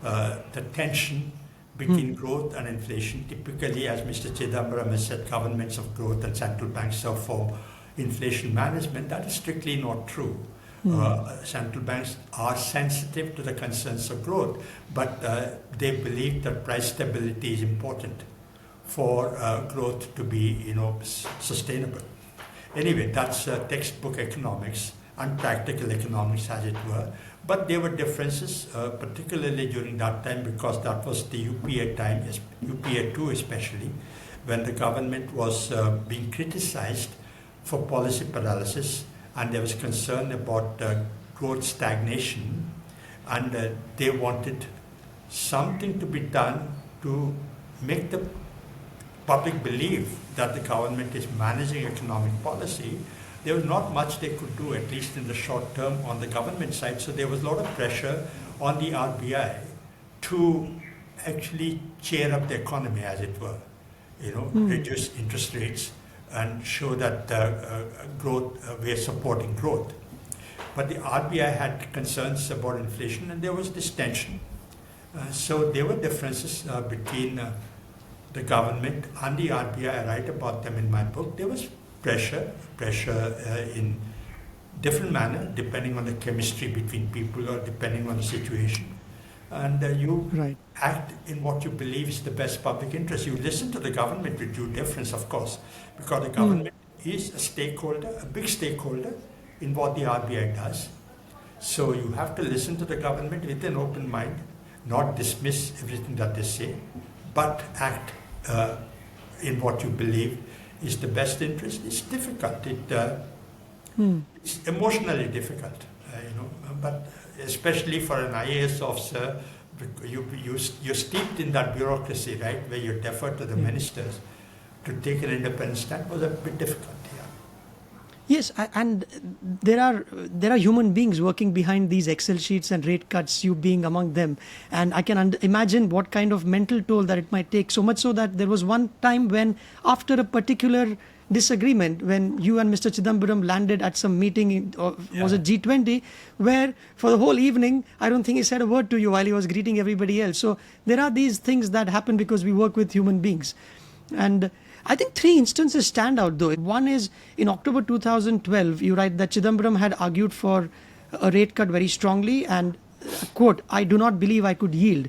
the tension between growth and inflation. Typically, as Mr. Chidambaram has said, governments of growth and central banks are for inflation management. That is strictly not true. Central banks are sensitive to the concerns of growth, but they believe that price stability is important for growth to be, sustainable. Anyway, that's textbook economics and practical economics, as it were. But there were differences, particularly during that time, because that was the UPA time, UPA 2 especially, when the government was being criticized for policy paralysis, and there was concern about growth stagnation. and they wanted something to be done to make the public believe that the government is managing economic policy. There was not much they could do, at least in the short term, on the government side. So there was a lot of pressure on the RBI to actually cheer up the economy, as it were, reduce interest rates and show that growth, we are supporting growth. But the RBI had concerns about inflation, and there was this tension. So there were differences between the government and the RBI. I write about them in my book. There was pressure in different manner, depending on the chemistry between people or depending on the situation. And you act in what you believe is the best public interest. You listen to the government with due deference, of course, because the government is a stakeholder, a big stakeholder in what the RBI does. So you have to listen to the government with an open mind, not dismiss everything that they say, but act in what you believe is the best interest. It's difficult. It's emotionally difficult, but especially for an IAS officer, you're steeped in that bureaucracy, right, where you defer to the ministers. To take an independent stand was a bit difficult. Yes, and there are human beings working behind these Excel sheets and rate cuts, you being among them. And I can imagine what kind of mental toll that it might take. So much so that there was one time when, after a particular disagreement, when you and Mr. Chidambaram landed at some meeting, was it G20, where for the whole evening, I don't think he said a word to you while he was greeting everybody else. So there are these things that happen because we work with human beings. And I think 3 instances stand out though. One is in October 2012, you write that Chidambaram had argued for a rate cut very strongly and, quote, I do not believe I could yield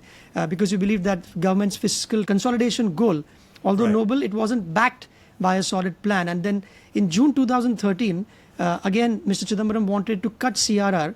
because you believe that government's fiscal consolidation goal, although noble, it wasn't backed by a solid plan. And then in June 2013, again, Mr. Chidambaram wanted to cut CRR,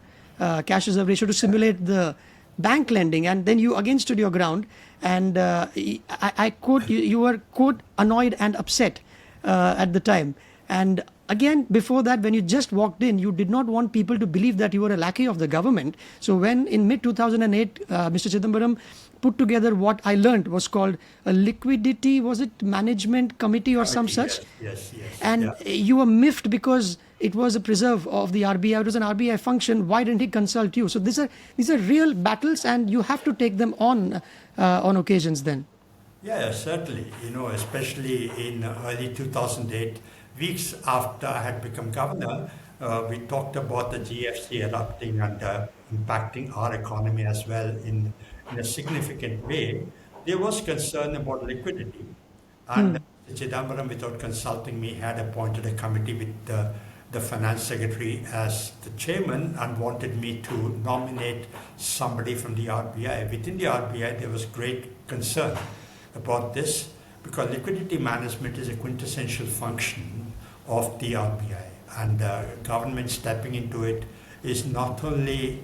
cash reserve ratio, to simulate the bank lending, and then you again stood your ground, and I quote, you were, quote, annoyed and upset at the time. And again, before that, when you just walked in, you did not want people to believe that you were a lackey of the government. So when in mid-2008, Mr. Chidambaram put together what I learned was called a liquidity, was it management committee or some such? Yes. And you were miffed because it was a preserve of the RBI. It was an RBI function. Why didn't he consult you? So these are real battles, and you have to take them on occasions then. Yeah, certainly. Especially in early 2008, weeks after I had become governor, we talked about the GFC erupting and impacting our economy as well in a significant way. There was concern about liquidity. And Chidambaram, without consulting me, had appointed a committee with the finance secretary as the chairman and wanted me to nominate somebody from the RBI. Within the RBI, there was great concern about this because liquidity management is a quintessential function of the RBI, and government stepping into it is not only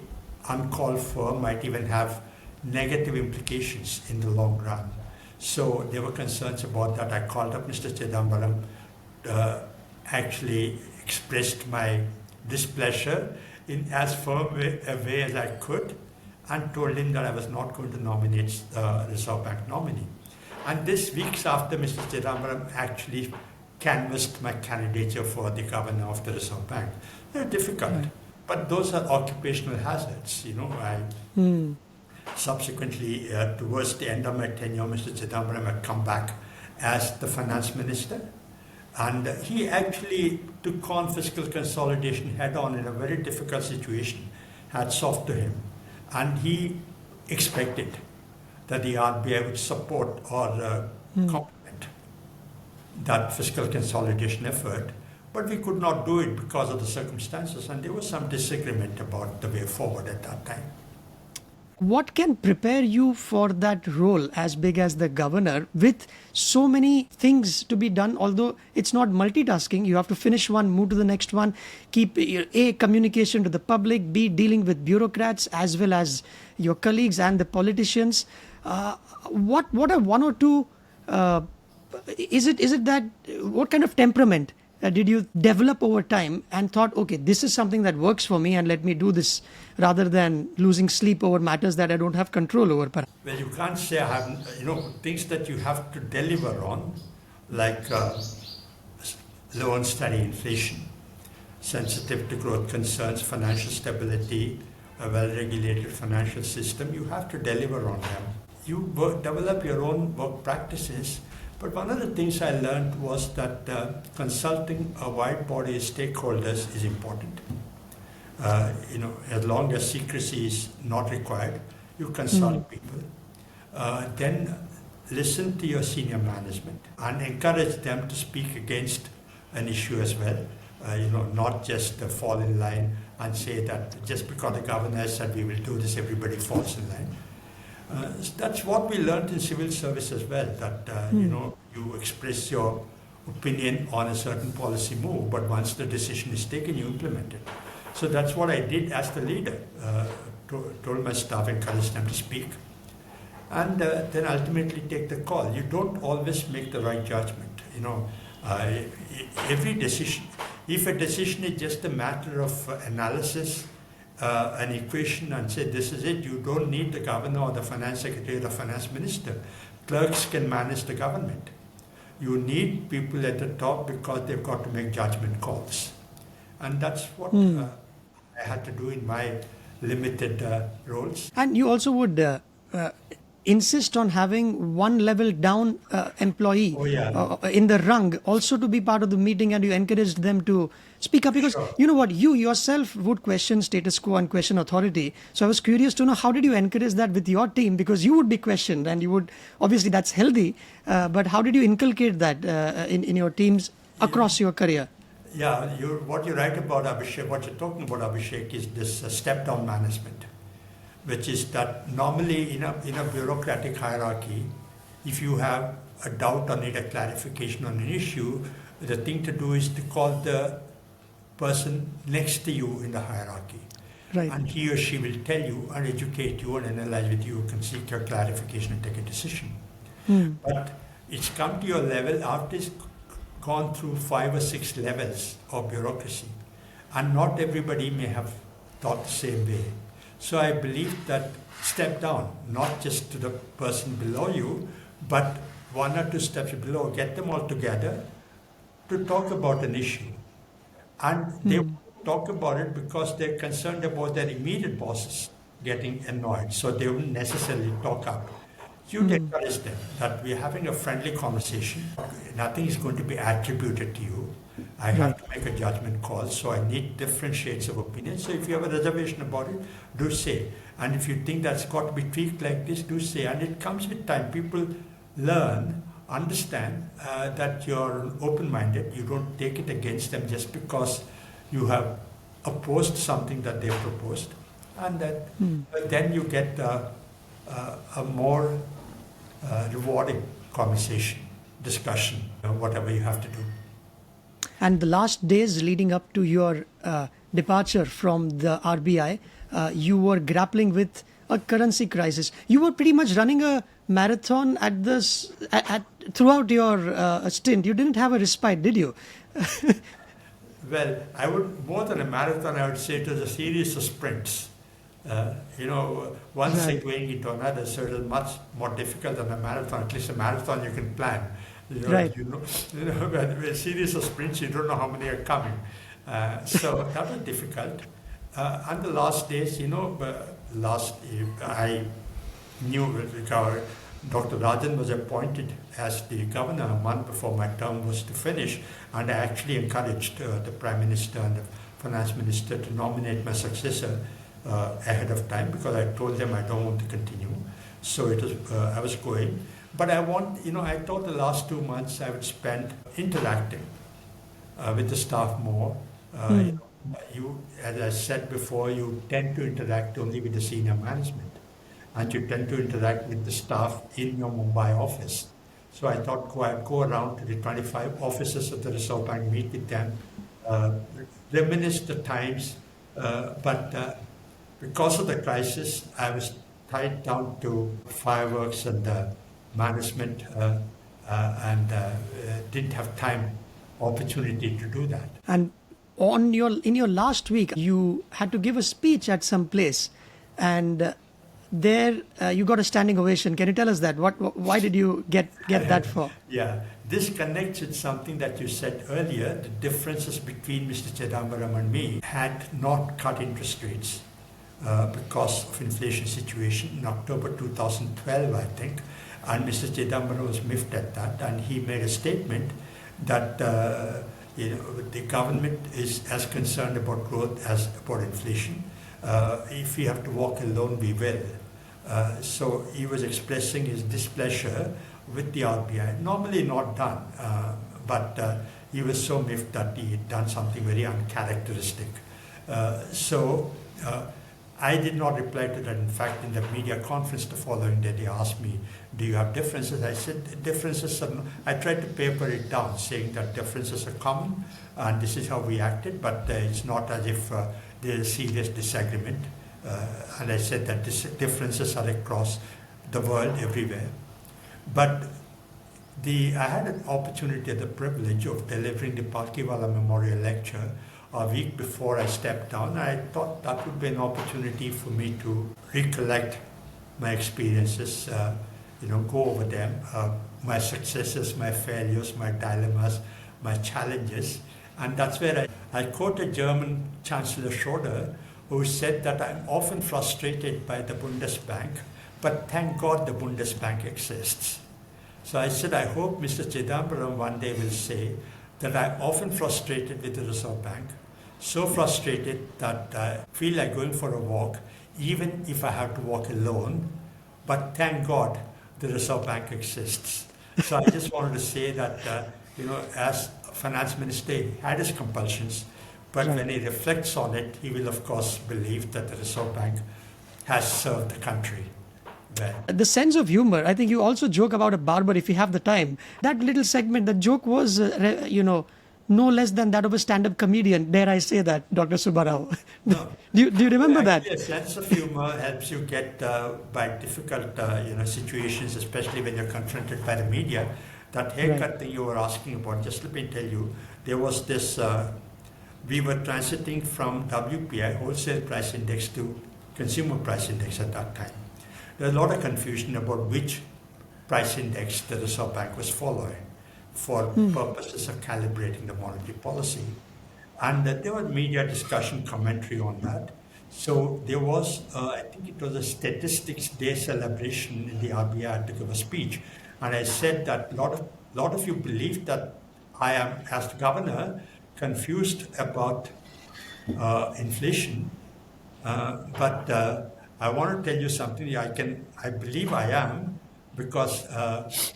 uncalled for, might even have negative implications in the long run. So there were concerns about that. I called up Mr. Chidambaram, actually expressed my displeasure in as firm a way as I could, and told him that I was not going to nominate the Reserve Bank nominee. And this weeks after Mr. Chidambaram actually canvassed my candidature for the governor of the Reserve Bank. They're difficult, but those are occupational hazards. Subsequently, towards the end of my tenure, Mr. Chidambaram had come back as the finance minister, and he actually took on fiscal consolidation head on in a very difficult situation. Hats off to him. And he expected that the RBI would support or complement that fiscal consolidation effort, but we could not do it because of the circumstances, and there was some disagreement about the way forward at that time. What can prepare you for that role as big as the governor with so many things to be done? Although it's not multitasking, you have to finish one, move to the next one, keep A, communication to the public, B, dealing with bureaucrats as well as your colleagues and the politicians. What are one or two, is it that, what kind of temperament did you develop over time and thought, okay, this is something that works for me and let me do this rather than losing sleep over matters that I don't have control over? Well, you can't say I have, things that you have to deliver on, like low and steady inflation, sensitive to growth concerns, financial stability, a well-regulated financial system. You have to deliver on them. You develop your own work practices. But one of the things I learned was that consulting a wide body of stakeholders is important. As long as secrecy is not required, you consult people. Then listen to your senior management and encourage them to speak against an issue as well. Not just fall in line and say that just because the governor said we will do this, everybody falls in line. That's what we learned in civil service as well, that you express your opinion on a certain policy move, but once the decision is taken, you implement it. So that's what I did as the leader. Told my staff, encouraged them to speak, and then ultimately take the call. You don't always make the right judgment. Every decision, if a decision is just a matter of analysis, an equation, and say this is it, you don't need the governor or the finance secretary or the finance minister. Clerks can manage the government. You need people at the top because they've got to make judgment calls. And that's what I had to do in my limited roles. And you also would insist on having one level down employee in the rung also to be part of the meeting, and you encouraged them to speak up, because you know what, you yourself would question status quo and question authority. So I was curious to know, how did you encourage that with your team? Because you would be questioned and you would, obviously that's healthy, but how did you inculcate that in your teams across your career? Yeah, what you write about, Abhishek, what you're talking about, Abhishek, is this step-down management, which is that normally in a bureaucratic hierarchy, if you have a doubt or need a clarification on an issue, the thing to do is to call the person next to you in the hierarchy. Right. And he or she will tell you and educate you and analyze with you, can seek your clarification and take a decision. But it's come to your level after it's gone through 5 or 6 levels of bureaucracy. And not everybody may have thought the same way. So I believe that step down, not just to the person below you, but 1 or 2 steps below, get them all together to talk about an issue. And they talk about it because they're concerned about their immediate bosses getting annoyed. So they wouldn't necessarily talk up. You'd encourage them that we're having a friendly conversation. Nothing is going to be attributed to you. I have to make a judgment call, so I need different shades of opinion. So if you have a reservation about it, do say. And if you think that's got to be tweaked like this, do say. And it comes with time. People learn, understand that you're open-minded. You don't take it against them just because you have opposed something that they proposed. And that then you get a more rewarding conversation, discussion, whatever you have to do. And the last days leading up to your departure from the RBI, you were grappling with a currency crisis. You were pretty much running a marathon throughout your stint. You didn't have a respite, did you? Well, I would, more than a marathon, I would say it was a series of sprints. One thing going into another, so it is much more difficult than a marathon. At least a marathon you can plan. But a series of sprints, you don't know how many are coming. So that was difficult. And the last days, I knew Dr. Rajan was appointed as the governor a month before my term was to finish, and I actually encouraged the Prime Minister and the Finance Minister to nominate my successor ahead of time, because I told them I don't want to continue. So it was, I was going. But I thought the last 2 months I would spend interacting with the staff more. As I said before, you tend to interact only with the senior management, and you tend to interact with the staff in your Mumbai office. So I thought I'd go around to the 25 offices of the Reserve Bank, meet with them, reminisce the times, but because of the crisis, I was tied down to fireworks and management and didn't have time opportunity to do that. And in your last week, you had to give a speech at some place, and there you got a standing ovation. Can you tell us that? Why did you get that for? Yeah, this connects with something that you said earlier. The differences between Mr. Chidambaram and me had not cut interest rates because of inflation situation in October 2012, I think. And Mr. Chidambaram was miffed at that, and he made a statement that the government is as concerned about growth as about inflation. If we have to walk alone, we will. So he was expressing his displeasure with the RBI. Normally not done, but he was so miffed that he had done something very uncharacteristic. So I did not reply to that. In fact, in the media conference the following day, they asked me, do you have differences? I said, differences are, I tried to paper it down, saying that differences are common, and this is how we acted, but it's not as if there's a serious disagreement. And I said that differences are across the world, everywhere. But I had an opportunity, the privilege of delivering the Palkiwala Memorial Lecture a week before I stepped down. I thought that would be an opportunity for me to recollect my experiences, go over them, my successes, my failures, my dilemmas, my challenges. And that's where I quoted German Chancellor Schröder, who said that I'm often frustrated by the Bundesbank, but thank God the Bundesbank exists. So I said, I hope Mr. Chidambaram one day will say that I'm often frustrated with the Reserve Bank, so frustrated that I feel like going for a walk, even if I have to walk alone, but thank God the Reserve Bank exists. So I just wanted to say that, as Finance Minister, he had his compulsions, but when he reflects on it, he will of course believe that the Reserve Bank has served the country well. The sense of humor, I think you also joke about a barber if you have the time. That little segment, the joke was, no less than that of a stand-up comedian. Dare I say that, Dr. Subbarao? No. do you remember that? A sense of humor helps you get by difficult situations, especially when you're confronted by the media. That haircut thing you were asking about, just let me tell you, there was this, we were transiting from WPI, Wholesale Price Index, to Consumer Price Index at that time. There was a lot of confusion about which price index the Reserve Bank was following for purposes of calibrating the monetary policy. And there was media discussion, commentary on that. So there was, I think it was a Statistics Day celebration in the RBI to give a speech. And I said that a lot of you believe that I am, as the governor, confused about inflation. But I want to tell you something. I believe I am, because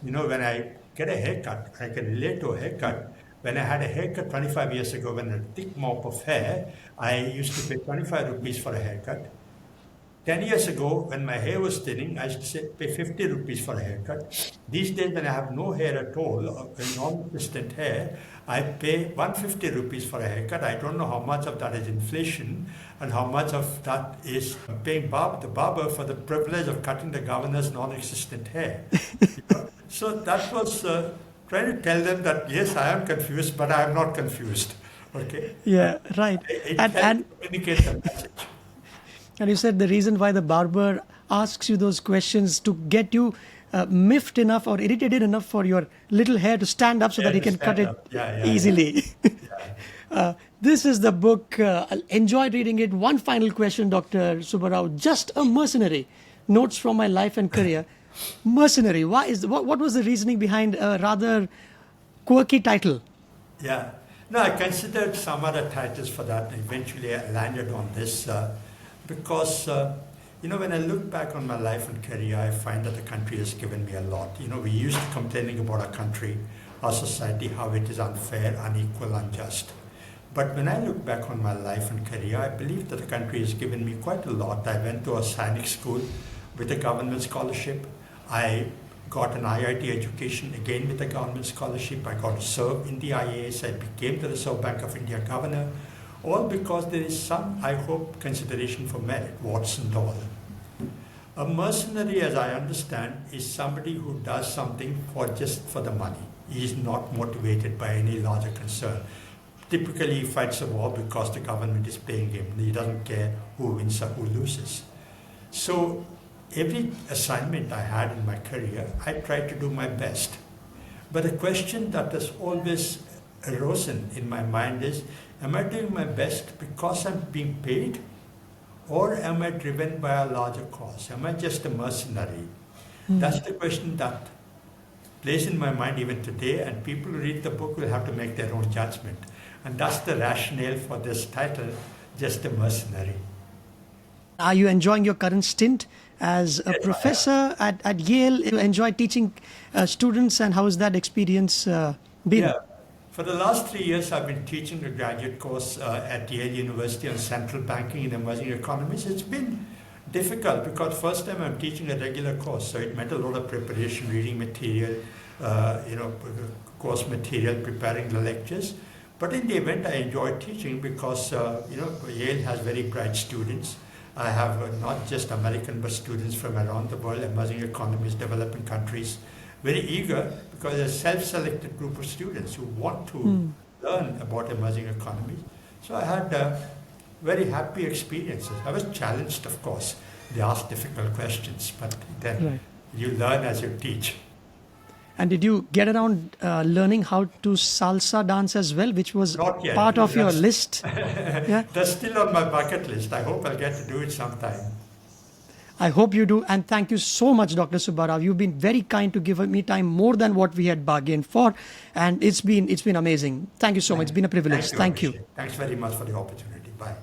when I get a haircut, I can relate to a haircut. When I had a haircut 25 years ago, when I had a thick mop of hair, I used to pay 25 rupees for a haircut. 10 years ago, when my hair was thinning, I used to pay 50 rupees for a haircut. These days, when I have no hair at all, non-existent hair, I pay 150 rupees for a haircut. I don't know how much of that is inflation and how much of that is paying the barber for the privilege of cutting the governor's non-existent hair. So that was trying to tell them that, yes, I am confused, but I am not confused. Okay? Yeah, right. It and communicate the message. And you said the reason why the barber asks you those questions to get you miffed enough or irritated enough for your little hair to stand up so that he can cut it easily. This is the book. I enjoyed reading it. One final question, Dr. Subbarao. Just a Mercenary. Notes from my life and career. Mercenary. What was the reasoning behind a rather quirky title? Yeah. No, I considered some other titles for that. Eventually, I landed on this. Because, when I look back on my life and career, I find that the country has given me a lot. We used to complaining about our country, our society, how it is unfair, unequal, unjust. But when I look back on my life and career, I believe that the country has given me quite a lot. I went to a Sainik School with a government scholarship. I got an IIT education, again with a government scholarship. I got to serve in the IAS. I became the Reserve Bank of India governor. All because there is some, I hope, consideration for merit, what's and all. A mercenary, as I understand, is somebody who does something just for the money. he is not motivated by any larger concern. Typically, he fights a war because the government is paying him. He doesn't care who wins or who loses. So every assignment I had in my career, I tried to do my best. But the question that has always arisen in my mind is, am I doing my best because I'm being paid? Or am I driven by a larger cause? Am I just a mercenary? That's the question that plays in my mind even today, and people who read the book will have to make their own judgment. And that's the rationale for this title, Just a Mercenary. Are you enjoying your current stint as a professor at Yale? You enjoy teaching students, and how has that experience been? Yeah. For the last 3 years, I've been teaching a graduate course at Yale University on central banking in emerging economies. It's been difficult because first time I'm teaching a regular course, so it meant a lot of preparation, reading material, course material, preparing the lectures. But in the event, I enjoy teaching because Yale has very bright students. I have not just American but students from around the world, emerging economies, developing countries, very eager because a self-selected group of students who want to learn about emerging economies. So I had very happy experiences. I was challenged, of course. They asked difficult questions, but then you learn as you teach. And did you get around learning how to salsa dance as well, which was Not yet. part of your list? Yeah? That's still on my bucket list. I hope I'll get to do it sometime. I hope you do. And thank you so much, Dr. Subbarao. You've been very kind to give me time, more than what we had bargained for. And it's been amazing. Thank you so much. It's been a privilege. Thank you. Thanks very much for the opportunity. Bye.